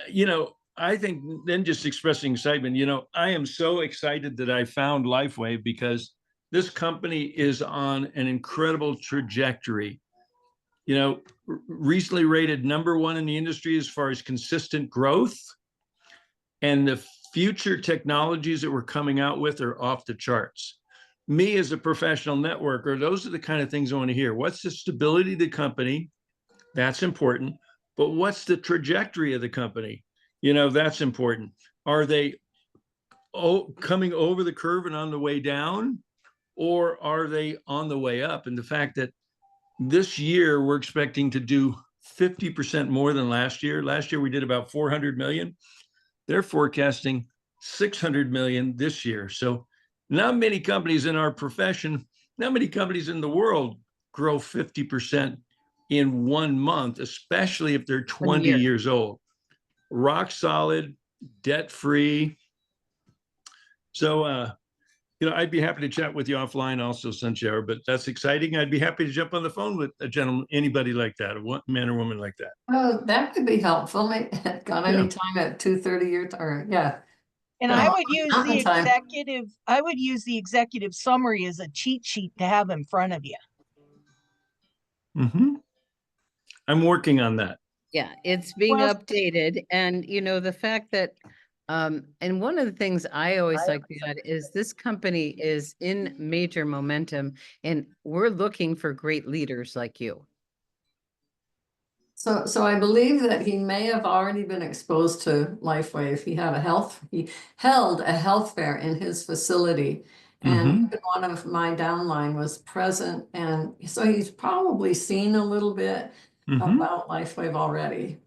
Speaker 1: I think then just expressing excitement, I am so excited that I found LifeWave because this company is on an incredible trajectory. Recently rated #1 in the industry as far as consistent growth. And the future technologies that we're coming out with are off the charts. Me as a professional networker, those are the kind of things I want to hear. What's the stability of the company? That's important. But what's the trajectory of the company? That's important. Are they coming over the curve and on the way down? Or are they on the way up? And the fact that this year we're expecting to do 50% more than last year. Last year we did about 400 million. They're forecasting 600 million this year. So not many companies in our profession, not many companies in the world grow 50% in 1 month, especially if they're 20 years old. Rock solid, debt-free. So, I'd be happy to chat with you offline also, Sunshower, but that's exciting. I'd be happy to jump on the phone with a gentleman, anybody like that, a man or woman like that.
Speaker 4: Oh, that could be helpful. Got any time at 2:30 your time? Yeah.
Speaker 3: And
Speaker 4: Yeah.
Speaker 3: I would use
Speaker 4: Mountain
Speaker 3: the
Speaker 4: time.
Speaker 3: executive summary as a cheat sheet to have in front of you.
Speaker 1: Mm-hmm. I'm working on that.
Speaker 2: Yeah, it's being
Speaker 3: Well-
Speaker 2: updated, and the fact that And one of the things I always like to add is this company is in major momentum, and we're looking for great leaders like you.
Speaker 4: So I believe that he may have already been exposed to LifeWave. He held a health fair in his facility. And one of my downline was present. And so he's probably seen a little bit about LifeWave already.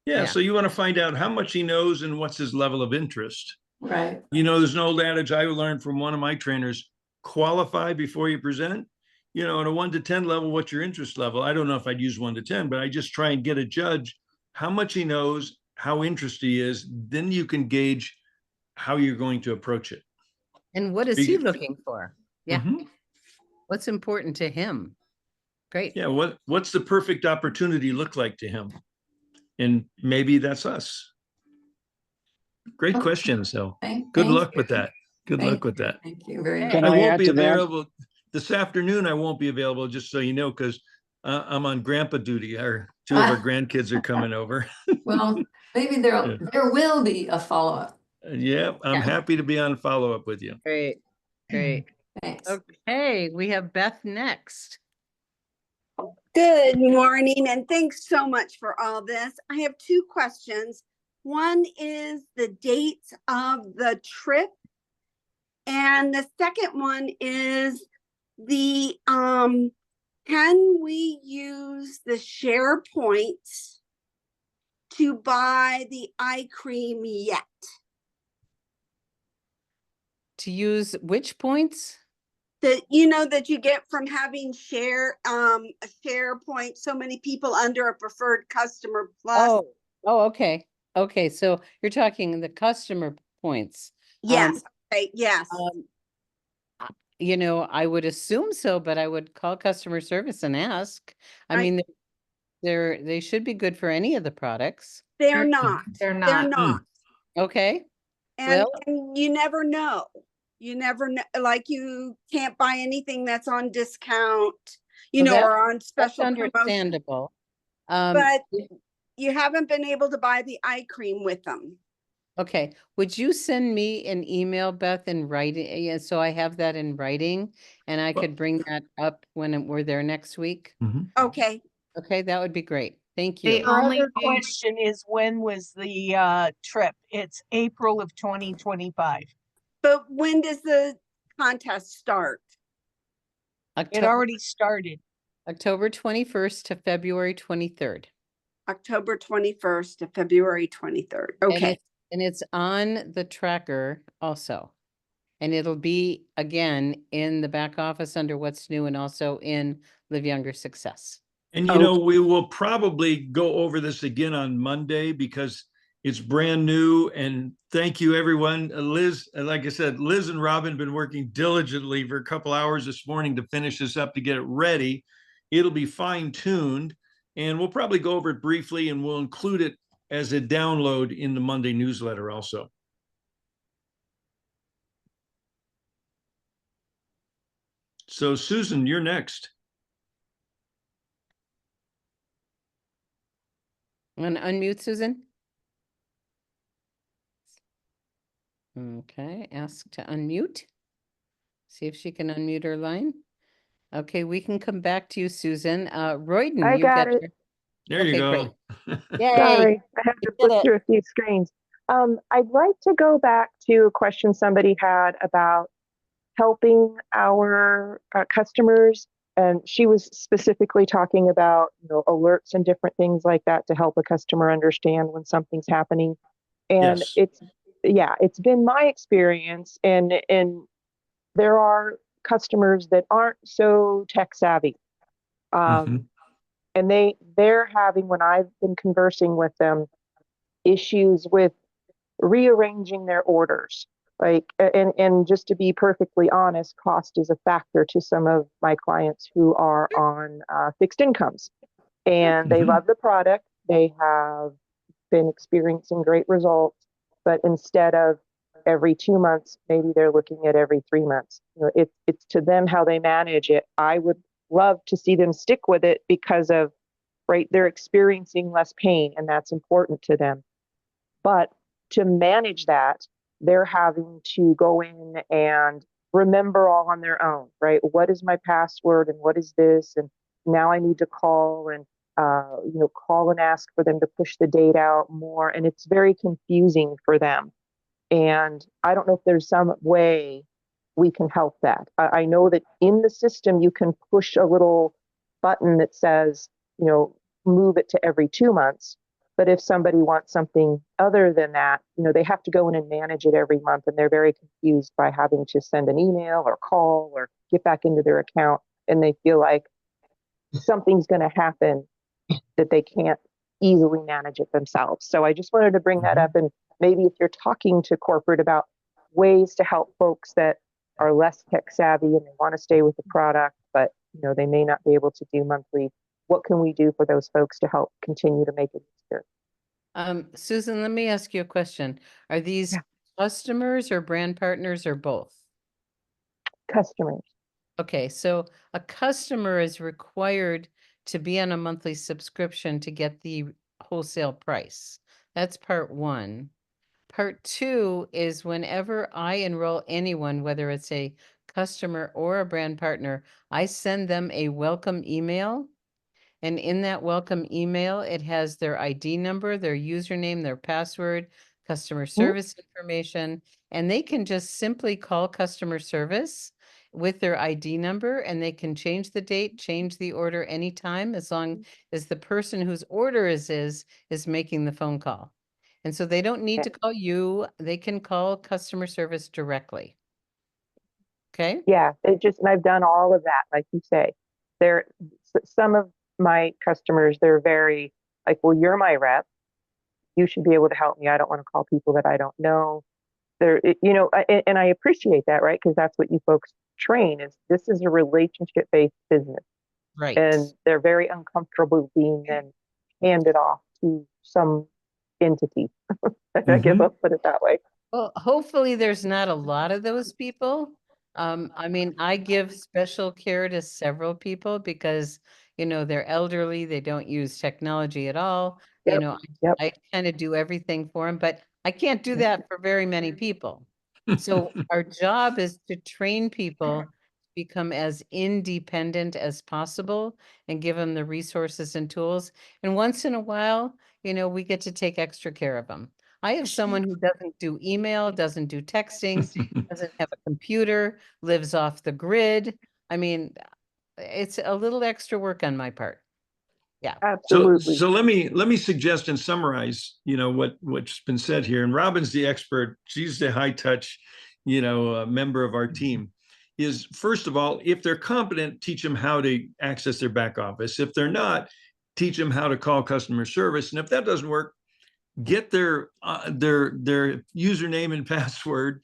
Speaker 1: Yeah,
Speaker 2: Yeah.
Speaker 1: so you want to find out how much he knows and what's his level of interest.
Speaker 4: Right.
Speaker 1: You know, there's an old adage I learned from one of my trainers: qualify before you present. You know, at a 1 to 10 level, what's your interest level? I don't know if I'd use 1 to 10, but I just try and get a judge how much he knows, how interested he is. Then you can gauge how you're going to approach it.
Speaker 2: And what is he looking for? Yeah.
Speaker 1: Mhm.
Speaker 2: What's important to him? Great.
Speaker 1: Yeah, what's the perfect opportunity look like to him? And maybe that's us. Great questions, though. Good luck with that. Good luck with that.
Speaker 4: Thank you very much.
Speaker 8: Can
Speaker 1: I
Speaker 8: I
Speaker 1: won't
Speaker 8: add
Speaker 1: be
Speaker 8: to that?
Speaker 1: available this afternoon. I won't be available, just so you know, because I'm on grandpa duty. Two of our grandkids are coming over.
Speaker 4: Well, maybe there will be a follow-up.
Speaker 1: Yeah, I'm happy to be on follow-up with you.
Speaker 2: Great. Great.
Speaker 4: Thanks.
Speaker 2: Okay, we have Beth next.
Speaker 10: Good morning, and thanks so much for all this. I have two questions. One is the dates of the trip, and the second one is the can we use the share points to buy the eye cream yet?
Speaker 2: To use which points?
Speaker 10: That that you get from having a share point, so many people under a preferred customer plus.
Speaker 2: Okay. Okay, so you're talking the customer points.
Speaker 10: Yes. Okay, yes.
Speaker 2: You know, I would assume so, but I would call customer service and ask. I mean, they should be good for any of the products.
Speaker 10: They're not.
Speaker 6: They're
Speaker 10: They're
Speaker 6: not.
Speaker 10: not.
Speaker 2: Okay.
Speaker 10: And you never know. You never know. Like, you can't buy anything that's on discount, or on special promotion.
Speaker 2: Understandable.
Speaker 10: But you haven't been able to buy the eye cream with them.
Speaker 2: Okay. Would you send me an email, Beth, in writing? Yeah, so I have that in writing and I could bring that up when we're there next week.
Speaker 10: Okay.
Speaker 2: Okay, that would be great. Thank
Speaker 6: They
Speaker 2: you.
Speaker 3: My
Speaker 6: only
Speaker 3: other
Speaker 6: do-
Speaker 3: question is, when was the trip? It's April of 2025.
Speaker 10: But when does the contest start?
Speaker 3: It already started.
Speaker 2: October 21st to February 23rd.
Speaker 10: October 21st to February 23rd. Okay.
Speaker 2: And it's on the tracker also. And it'll be again in the back office under What's New and also in Live Younger Success.
Speaker 1: And we will probably go over this again on Monday because it's brand new. And thank you, everyone. Liz, like I said, Liz and Robin have been working diligently for a couple hours this morning to finish this up, to get it ready. It'll be fine-tuned, and we'll probably go over it briefly, and we'll include it as a download in the Monday newsletter also. So Susan, you're next.
Speaker 2: I'm going to unmute Susan. Okay, ask to unmute. See if she can unmute her line. Okay, we can come back to you, Susan. Royden,
Speaker 11: I got it.
Speaker 1: There you go.
Speaker 2: Yay.
Speaker 11: Sorry, I had to flip through a few screens. I'd like to go back to a question somebody had about helping our customers, and she was specifically talking about alerts and different things like that to help a customer understand when something's happening. And it's been my experience, and there are customers that aren't so tech savvy. And they're having, when I've been conversing with them, issues with rearranging their orders. And just to be perfectly honest, cost is a factor to some of my clients who are on fixed incomes. And they love the product. They have been experiencing great results. But instead of every 2 months, maybe they're looking at every 3 months. It's to them how they manage it. I would love to see them stick with it because of, they're experiencing less pain, and that's important to them. But to manage that, they're having to go in and remember all on their own, right? What is my password and what is this? And now I need to call and call and ask for them to push the date out more. And it's very confusing for them. And I don't know if there's some way we can help that. I know that in the system, you can push a little button that says, move it to every 2 months. But if somebody wants something other than that, they have to go in and manage it every month. And they're very confused by having to send an email or call or get back into their account. And they feel like something's going to happen that they can't easily manage it themselves. So I just wanted to bring that up. And maybe if you're talking to corporate about ways to help folks that are less tech savvy and they want to stay with the product, but they may not be able to do monthly, what can we do for those folks to help continue to make it easier?
Speaker 2: Susan, let me ask you a question. Are these customers or brand partners or both?
Speaker 11: Customers.
Speaker 2: Okay, so a customer is required to be on a monthly subscription to get the wholesale price. That's part one. Part two is whenever I enroll anyone, whether it's a customer or a brand partner, I send them a welcome email. And in that welcome email, it has their ID number, their username, their password, customer service information, and they can just simply call customer service with their ID number, and they can change the date, change the order anytime, as long as the person whose order is making the phone call. And so they don't need to call you, they can call customer service directly. Okay?
Speaker 11: Yeah, and I've done all of that, like you say. Some of my customers, they're very like, well, you're my rep. You should be able to help me. I don't want to call people that I don't know. And I appreciate that, right? Because that's what you folks train is this is a relationship-based business.
Speaker 2: Right.
Speaker 11: And they're very uncomfortable being then handed off to some entity. I guess I'll put it that way.
Speaker 2: Well, hopefully there's not a lot of those people. I mean, I give special care to several people because, they're elderly, they don't use technology at all. I kind of do everything for them, but I can't do that for very many people. So our job is to train people to become as independent as possible and give them the resources and tools. And once in a while, we get to take extra care of them. I have someone who doesn't do email, doesn't do texting, doesn't have a computer, lives off the grid. I mean, it's a little extra work on my part. Yeah.
Speaker 11: Absolutely.
Speaker 1: So let me suggest and summarize, what's been said here. And Robin's the expert. She's the high touch, member of our team. Is first of all, if they're competent, teach them how to access their back office. If they're not, teach them how to call customer service. And if that doesn't work, get their username and password,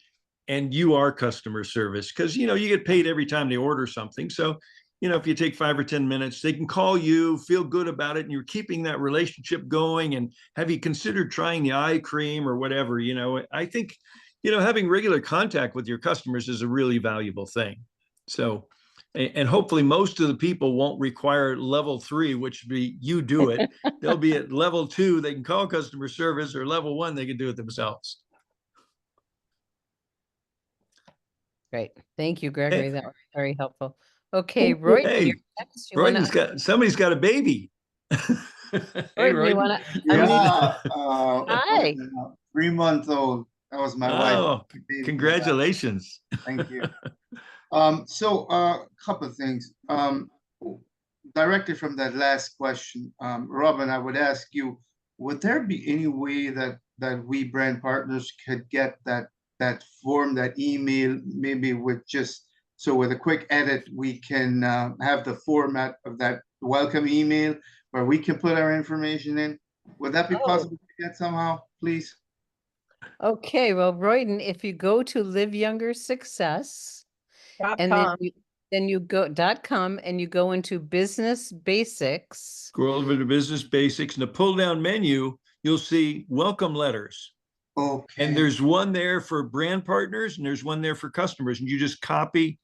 Speaker 1: and you are customer service, because you get paid every time they order something. So if you take 5 or 10 minutes, they can call you, feel good about it, and you're keeping that relationship going. And have you considered trying the eye cream or whatever? I think having regular contact with your customers is a really valuable thing. So, and hopefully most of the people won't require level 3, which would be you do it. They'll be at level 2. They can call customer service, or level 1, they can do it themselves.
Speaker 2: Great. Thank you, Gregory. That was very helpful. Okay, Roy,
Speaker 1: hey, somebody's got a baby. Hey,
Speaker 2: Roy,
Speaker 5: Yeah.
Speaker 2: Hi.
Speaker 5: 3-month-old. That was my wife.
Speaker 1: Oh, congratulations.
Speaker 5: Thank you. So a couple of things. Directly from that last question, Robin, I would ask you, would there be any way that we brand partners could get that form, that email, maybe with a quick edit, we can have the format of that welcome email where we can put our information in? Would that be possible to get somehow, please?
Speaker 2: Okay, well, Royden, if you go to Live Younger Success, and then you go .com and you go into Business Basics.
Speaker 1: Scroll over to Business Basics, and the pull down menu, you'll see welcome letters.
Speaker 5: Okay.
Speaker 1: And there's one there for brand partners, and there's one there for customers. And you just copy,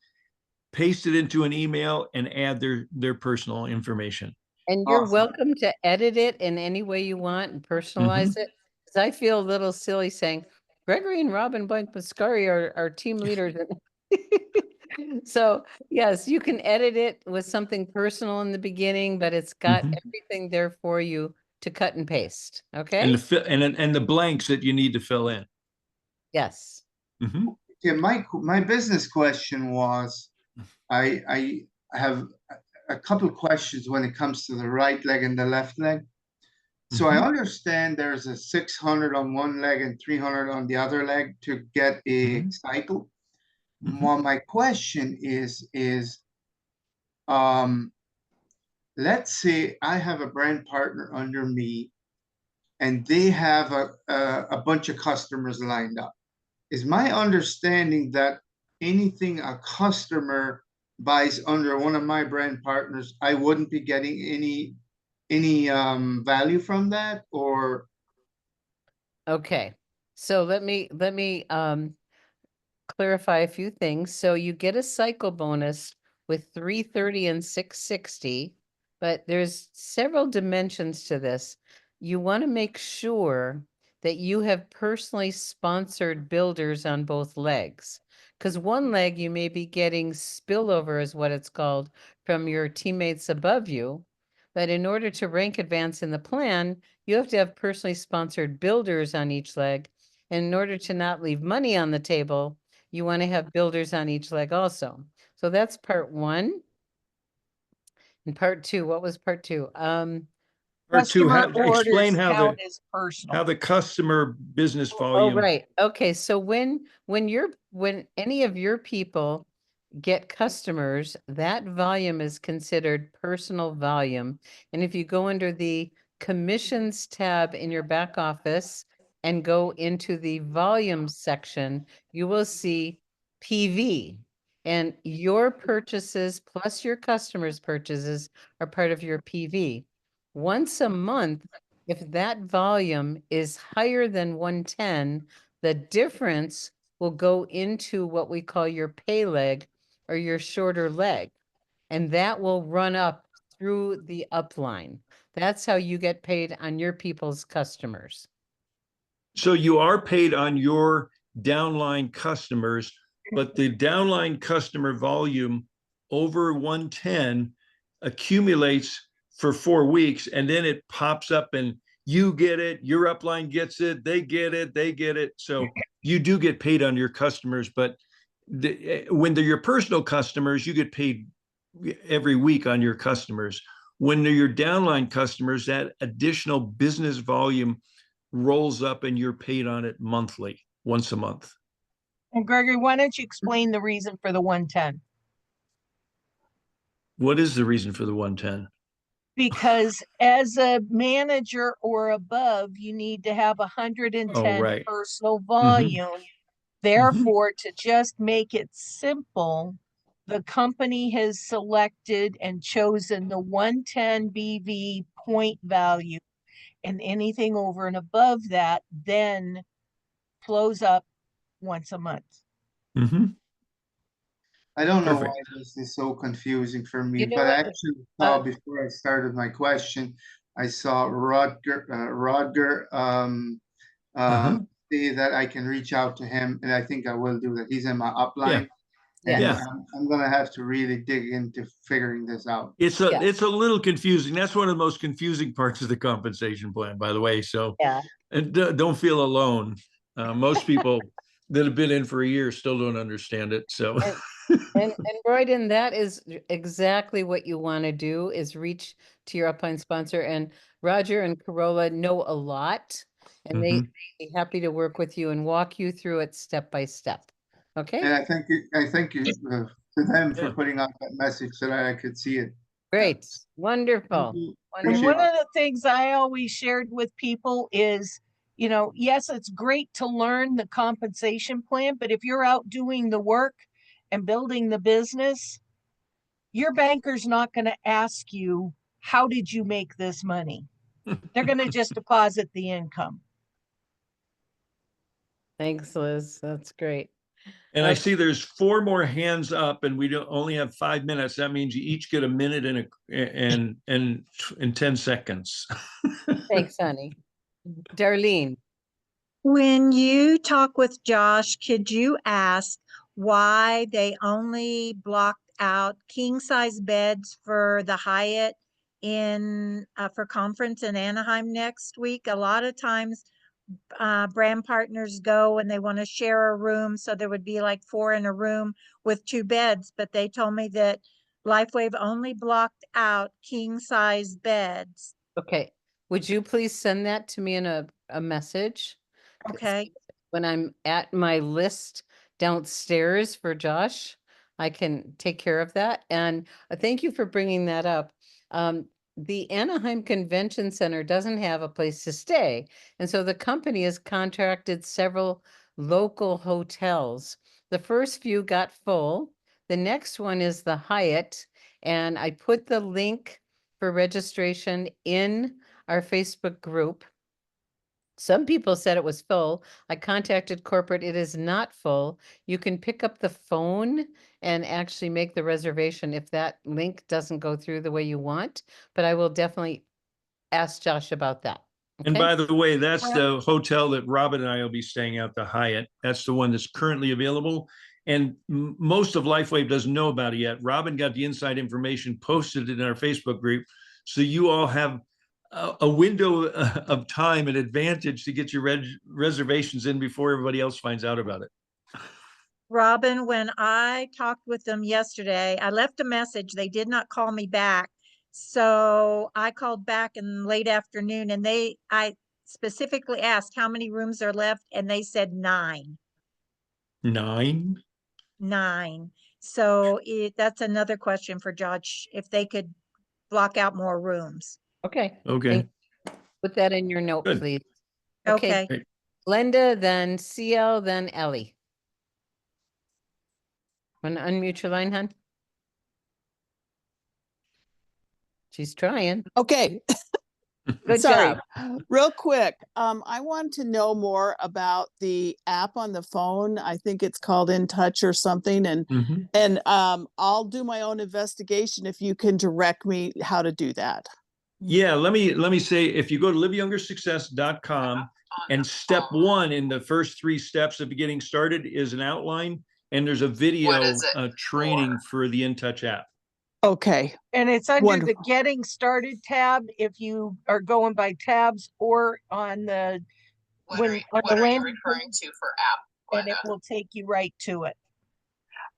Speaker 1: paste it into an email, and add their personal information.
Speaker 2: And you're welcome to edit it in any way you want and personalize it. 'Cause I feel a little silly saying Gregory and Robin Blank Mascari are team leaders. So yes, you can edit it with something personal in the beginning, but it's got everything there for you to cut and paste. Okay?
Speaker 1: And the blanks that you need to fill in.
Speaker 2: Yes.
Speaker 5: Yeah, my business question was, I have a couple questions when it comes to the right leg and the left leg. So I understand there's a 600 on one leg and 300 on the other leg to get a cycle. Well, my question is, let's say I have a brand partner under me and they have a bunch of customers lined up. Is my understanding that anything a customer buys under one of my brand partners, I wouldn't be getting any value from that? Or
Speaker 2: Okay. So let me clarify a few things. So you get a cycle bonus with 330 and 660, but there's several dimensions to this. You want to make sure that you have personally sponsored builders on both legs. Because one leg you may be getting spillover, is what it's called, from your teammates above you. But in order to rank advance in the plan, you have to have personally sponsored builders on each leg. And in order to not leave money on the table, you want to have builders on each leg also. So that's part one. And part two, what was part two?
Speaker 1: Part two,
Speaker 3: Customer
Speaker 1: explain
Speaker 3: orders count as personal.
Speaker 1: how the customer business
Speaker 2: Oh,
Speaker 1: volume.
Speaker 2: right. Okay. So when any of your people get customers, that volume is considered personal volume. And if you go under the commissions tab in your back office and go into the volume section, you will see PV. And your purchases plus your customers' purchases are part of your PV. Once a month, if that volume is higher than 110, the difference will go into what we call your pay leg or your shorter leg. And that will run up through the upline. That's how you get paid on your people's customers.
Speaker 1: So you are paid on your downline customers, but the downline customer volume over 110 accumulates for 4 weeks, and then it pops up and you get it, your upline gets it, they get it, they get it. So you do get paid on your customers, but when they're your personal customers, you get paid every week on your customers. When they're your downline customers, that additional business volume rolls up and you're paid on it monthly, once a month.
Speaker 3: And Gregory, why don't you explain the reason for the 110?
Speaker 1: What is the reason for the 110?
Speaker 3: Because as a manager or above, you need to have 110
Speaker 1: right.
Speaker 3: personal volume. Therefore, to just make it simple, the company has selected and chosen the 110 BV point value, and anything over and above that then flows up once a month.
Speaker 5: I don't know
Speaker 1: Perfect.
Speaker 5: why this is so confusing for me,
Speaker 2: You know
Speaker 5: but I
Speaker 2: what?
Speaker 5: actually saw before I started my question, I saw Rodger say that I can reach out to him, and I think I will do that. He's in my upline. And
Speaker 2: Yes.
Speaker 5: I'm gonna have to really dig into figuring this out.
Speaker 1: It's a little confusing. That's one of the most confusing parts of the compensation plan, by the way. So
Speaker 2: Yeah.
Speaker 1: and don't feel alone. Most people that have been in for a year still don't understand it. So
Speaker 2: And Royden, that is exactly what you want to do, is reach to your upline sponsor. And Roger and Corolla know a lot, and they'd be happy to work with you and walk you through it step by step. Okay.
Speaker 5: And I thank you to them for putting out that message so that I could see it.
Speaker 2: Great. Wonderful.
Speaker 3: And one of the things I always shared with people is, you know, yes, it's great to learn the compensation plan, but if you're out doing the work and building the business, your banker's not going to ask you, how did you make this money? They're going to just deposit the income.
Speaker 2: Thanks, Liz. That's great.
Speaker 1: And I see there's 4 more hands up, and we don't only have 5 minutes. That means you each get a minute and 10 seconds.
Speaker 2: Thanks, honey. Darlene.
Speaker 12: When you talk with Josh, could you ask why they only blocked out king size beds for the Hyatt in for conference in Anaheim next week? A lot of times brand partners go and they want to share a room, so there would be like 4 in a room with 2 beds, but they told me that LifeWave only blocked out king size beds.
Speaker 2: Okay, would you please send that to me in a message? 'Cause
Speaker 12: Okay.
Speaker 2: when I'm at my list downstairs for Josh, I can take care of that. And thank you for bringing that up. The Anaheim Convention Center doesn't have a place to stay. And so the company has contracted several local hotels. The first few got full. The next one is the Hyatt. And I put the link for registration in our Facebook group. Some people said it was full. I contacted corporate. It is not full. You can pick up the phone and actually make the reservation if that link doesn't go through the way you want. But I will definitely ask Josh about that.
Speaker 1: And
Speaker 2: Okay?
Speaker 1: by the way, that's the hotel that Robin and I will be staying at, the Hyatt. That's the one that's currently available. And most of LifeWave doesn't know about it yet. Robin got the inside information, posted it in our Facebook group. So you all have a window of time and advantage to get your reservations in before everybody else finds out about it.
Speaker 12: Robin, when I talked with them yesterday, I left a message. They did not call me back. So I called back in late afternoon and I specifically asked how many rooms are left and they said 9.
Speaker 1: 9?
Speaker 12: 9. So that's another question for Josh, if they could block out more rooms.
Speaker 2: Okay.
Speaker 1: Okay.
Speaker 2: Put that in your note,
Speaker 1: Good.
Speaker 2: please.
Speaker 12: Okay.
Speaker 1: Great.
Speaker 2: Glenda, then CL, then Ellie. Want to unmute your line, hon? She's trying.
Speaker 13: Okay,
Speaker 2: Good
Speaker 13: sorry.
Speaker 2: job.
Speaker 13: Real quick, I want to know more about the app on the phone. I think it's called In Touch or something, and I'll do my own investigation if you can direct me how to do that.
Speaker 1: Yeah, let me say, if you go to liveyoungersuccess.com, and step 1 in the first 3 steps of getting started is an outline, and there's a video training for the In Touch app.
Speaker 13: Okay.
Speaker 3: And it's under
Speaker 13: Wonderful.
Speaker 3: the Getting Started tab if you are going by tabs, or on the
Speaker 14: What are you referring to for app?
Speaker 3: and it will take you right to it.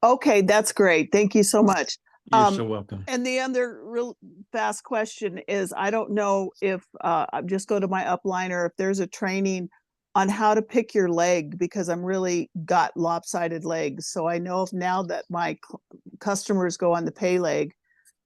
Speaker 13: Okay, that's great. Thank you so much.
Speaker 1: You're so welcome.
Speaker 13: And the other real fast question is, I don't know if I just go to my upline or if there's a training on how to pick your leg, because I'm really got lopsided legs. So I know if now that my customers go on the pay leg,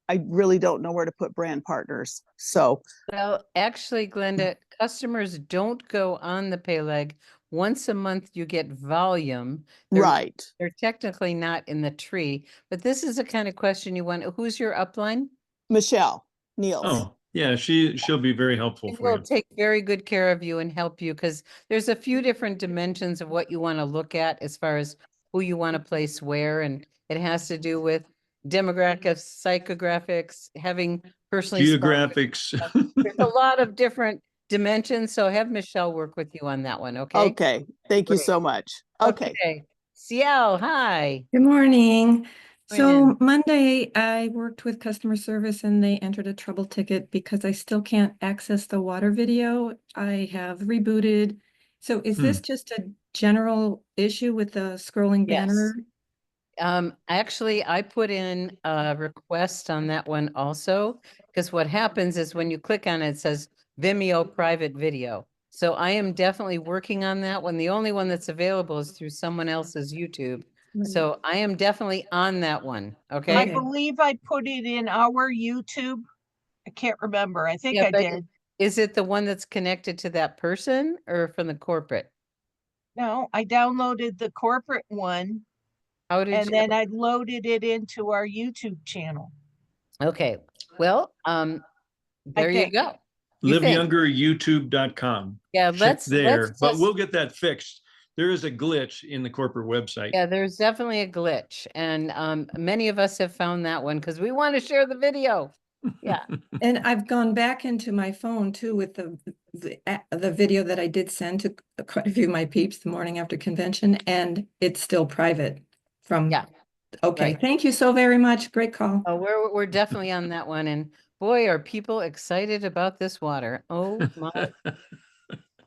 Speaker 13: I really don't know where to put brand partners. So
Speaker 2: Well, actually, Glenda, customers don't go on the pay leg. Once a month, you get volume.
Speaker 13: right.
Speaker 2: They're technically not in the tree, but this is the kind of question you want. Who's your upline?
Speaker 13: Michelle Niels.
Speaker 1: Oh, yeah, she'll be very helpful
Speaker 2: She
Speaker 1: for
Speaker 2: will
Speaker 1: you.
Speaker 2: take very good care of you and help you, because there's a few different dimensions of what you want to look at as far as who you want to place where, and it has to do with demographics, psychographics, having personally
Speaker 1: Geographics.
Speaker 2: There's a lot of different dimensions, so have Michelle work with you on that one, okay?
Speaker 13: Okay. Thank you
Speaker 2: Great.
Speaker 13: so much. Okay.
Speaker 2: Ciel, hi.
Speaker 15: Good morning. So
Speaker 2: Morning.
Speaker 15: Monday, I worked with customer service and they entered a trouble ticket because I still can't access the water video. I have rebooted. So is this just a general issue with the scrolling
Speaker 2: Yes.
Speaker 15: banner?
Speaker 2: Actually, I put in a request on that one also, because what happens is when you click on it, it says Vimeo private video. So I am definitely working on that one. The only one that's available is through someone else's YouTube. So I am definitely on that one, okay?
Speaker 3: I believe I put it in our YouTube. I can't remember. I think
Speaker 2: Yeah,
Speaker 3: I
Speaker 2: but
Speaker 3: did.
Speaker 2: Is it the one that's connected to that person or from the corporate?
Speaker 3: No, I downloaded the corporate one
Speaker 2: How did
Speaker 3: and
Speaker 2: you?
Speaker 3: then I loaded it into our YouTube channel.
Speaker 2: Okay, well, there you
Speaker 3: think.
Speaker 2: go. You think.
Speaker 1: LiveYoungerYouTube.com.
Speaker 2: Yeah,
Speaker 1: Check there,
Speaker 2: let's
Speaker 1: but
Speaker 2: just-
Speaker 1: we'll get that fixed. There is a glitch in the corporate website.
Speaker 2: Yeah, there's definitely a glitch, and many of us have found that one because we want to share the video. Yeah.
Speaker 15: And I've gone back into my phone too with the video that I did send to quite a few of my peeps the morning after convention, and it's still private from.
Speaker 2: Yeah.
Speaker 15: Okay,
Speaker 2: Right.
Speaker 15: thank you so very much. Great call.
Speaker 2: Oh, we're definitely on that one. And boy, are people excited about this water. Oh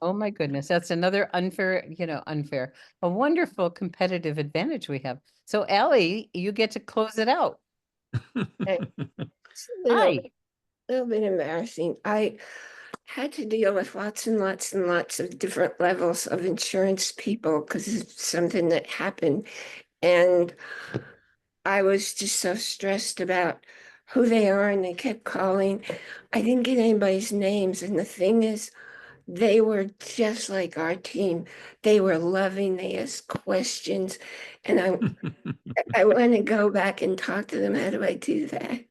Speaker 2: my goodness. That's another unfair, a wonderful competitive advantage we have. So Allie, you get to close it out.
Speaker 16: It's
Speaker 2: Hi.
Speaker 16: a little bit embarrassing. I had to deal with lots and lots and lots of different levels of insurance people because it's something that happened. And I was just so stressed about who they are, and they kept calling. I didn't get anybody's names. And the thing is, they were just like our team. They were loving, they asked questions. And I want to go back and talk to them. How do I do that?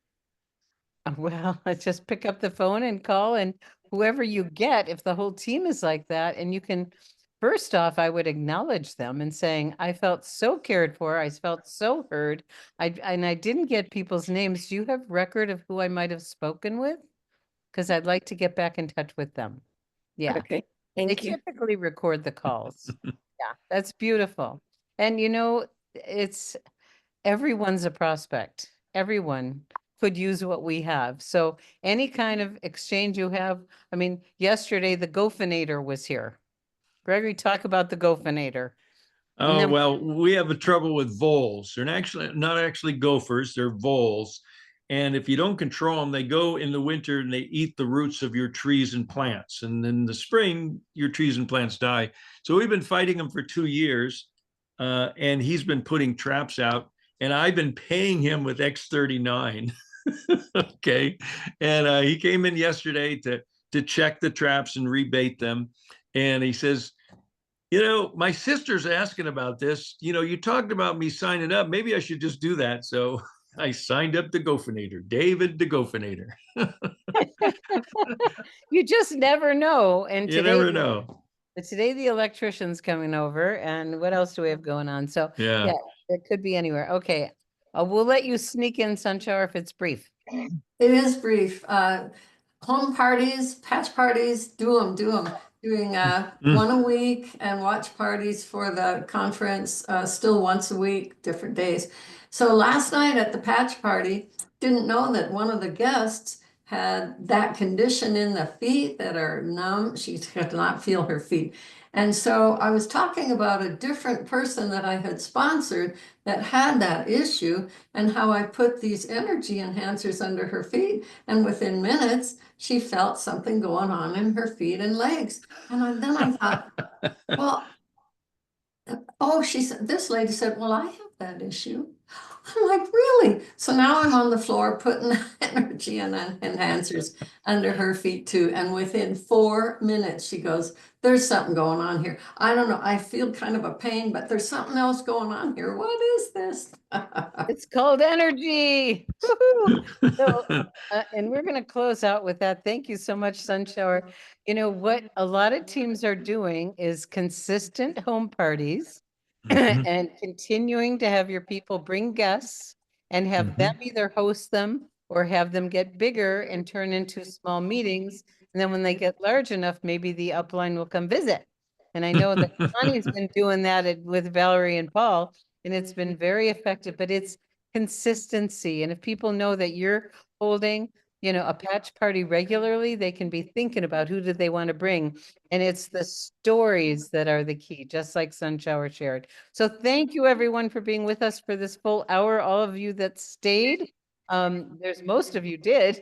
Speaker 2: Well, let's just pick up the phone and call, and whoever you get, if the whole team is like that, and you can, first off, I would acknowledge them and saying, I felt so cared for, I felt so heard. And I didn't get people's names. Do you have record of who I might have spoken with? Because I'd like to get back in touch with them. Yeah.
Speaker 16: Okay,
Speaker 2: They
Speaker 16: thank you.
Speaker 2: typically record the calls. Yeah, that's beautiful. And it's everyone's a prospect. Everyone could use what we have. So any kind of exchange you have, I mean, yesterday the Gofinator was here. Gregory, talk about the Gofinator.
Speaker 1: Oh, well, we have a trouble with voles. They're not actually gophers, they're voles. And if you don't control them, they go in the winter and they eat the roots of your trees and plants. And in the spring, your trees and plants die. So we've been fighting them for 2 years. And he's been putting traps out. And I've been paying him with X39. Okay. And he came in yesterday to check the traps and rebait them. And he says, my sister's asking about this. You talked about me signing up. Maybe I should just do that. So I signed up the Gofinator, David the Gofinator.
Speaker 2: You just never know. And
Speaker 1: You never know.
Speaker 2: Today the electrician's coming over, and what else do we have going on? So
Speaker 1: Yeah.
Speaker 2: it could be anywhere. Okay. We'll let you sneak in, Sunshower, if it's brief.
Speaker 4: It is brief. Home parties, patch parties, do them. Doing one a week, and watch parties for the conference, still once a week, different days. So last night at the patch party, didn't know that one of the guests had that condition in the feet that are numb. She could not feel her feet. And so I was talking about a different person that I had sponsored that had that issue, and how I put these energy enhancers under her feet. And within minutes, she felt something going on in her feet and legs. And then I thought, well, she said, this lady said, well, I have that issue. I'm like, really? So now I'm on the floor putting energy and enhancers under her feet too. And within 4 minutes, she goes, there's something going on here. I don't know. I feel kind of a pain, but there's something else going on here. What is this?
Speaker 2: It's called energy. So, and we're going to close out with that. Thank you so much, Sunshower. What a lot of teams are doing is consistent home parties and continuing to have your people bring guests and have them either host them or have them get bigger and turn into small meetings. And then when they get large enough, maybe the upline will come visit. And I know that Connie's been doing that with Valerie and Paul, and it's been very effective, but it's consistency. And if people know that you're holding, a patch party regularly, they can be thinking about who do they want to bring. And it's the stories that are the key, just like Sunshower shared. So thank you everyone for being with us for this full hour. All of you that stayed, there's most of you did.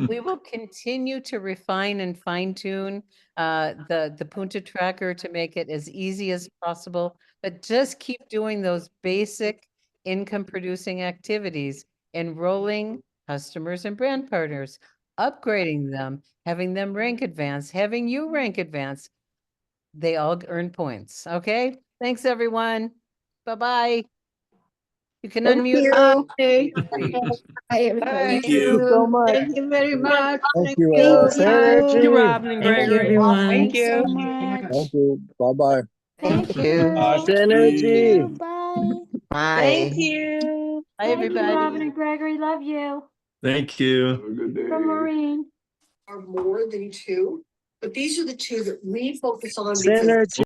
Speaker 2: We will continue to refine and fine tune the Punta tracker to make it as easy as possible, but just keep doing those basic income producing activities, enrolling customers and brand partners, upgrading them, having them rank advance, having you rank advance. They all earn points. Okay. Thanks everyone. Bye-bye. You can
Speaker 16: Thank
Speaker 2: unmute.
Speaker 16: you. Bye, everybody.
Speaker 8: Thank you so much.
Speaker 16: Thank you very much.
Speaker 17: Thank you all.
Speaker 8: Synergy.
Speaker 17: Thank
Speaker 15: Robin and Gregory.
Speaker 17: everyone.
Speaker 15: Thank
Speaker 17: Thank
Speaker 15: you.
Speaker 17: Thank you. Bye-bye.
Speaker 2: Thank you.
Speaker 8: Synergy.
Speaker 2: Bye.
Speaker 12: Thank you.
Speaker 2: Bye,
Speaker 12: Thank you,
Speaker 2: everybody.
Speaker 12: Robin and Gregory. Love you.
Speaker 1: Thank you.
Speaker 17: Have a good day.
Speaker 16: From Maureen. Are more than two, but these are the two that we focus on because
Speaker 8: Synergy.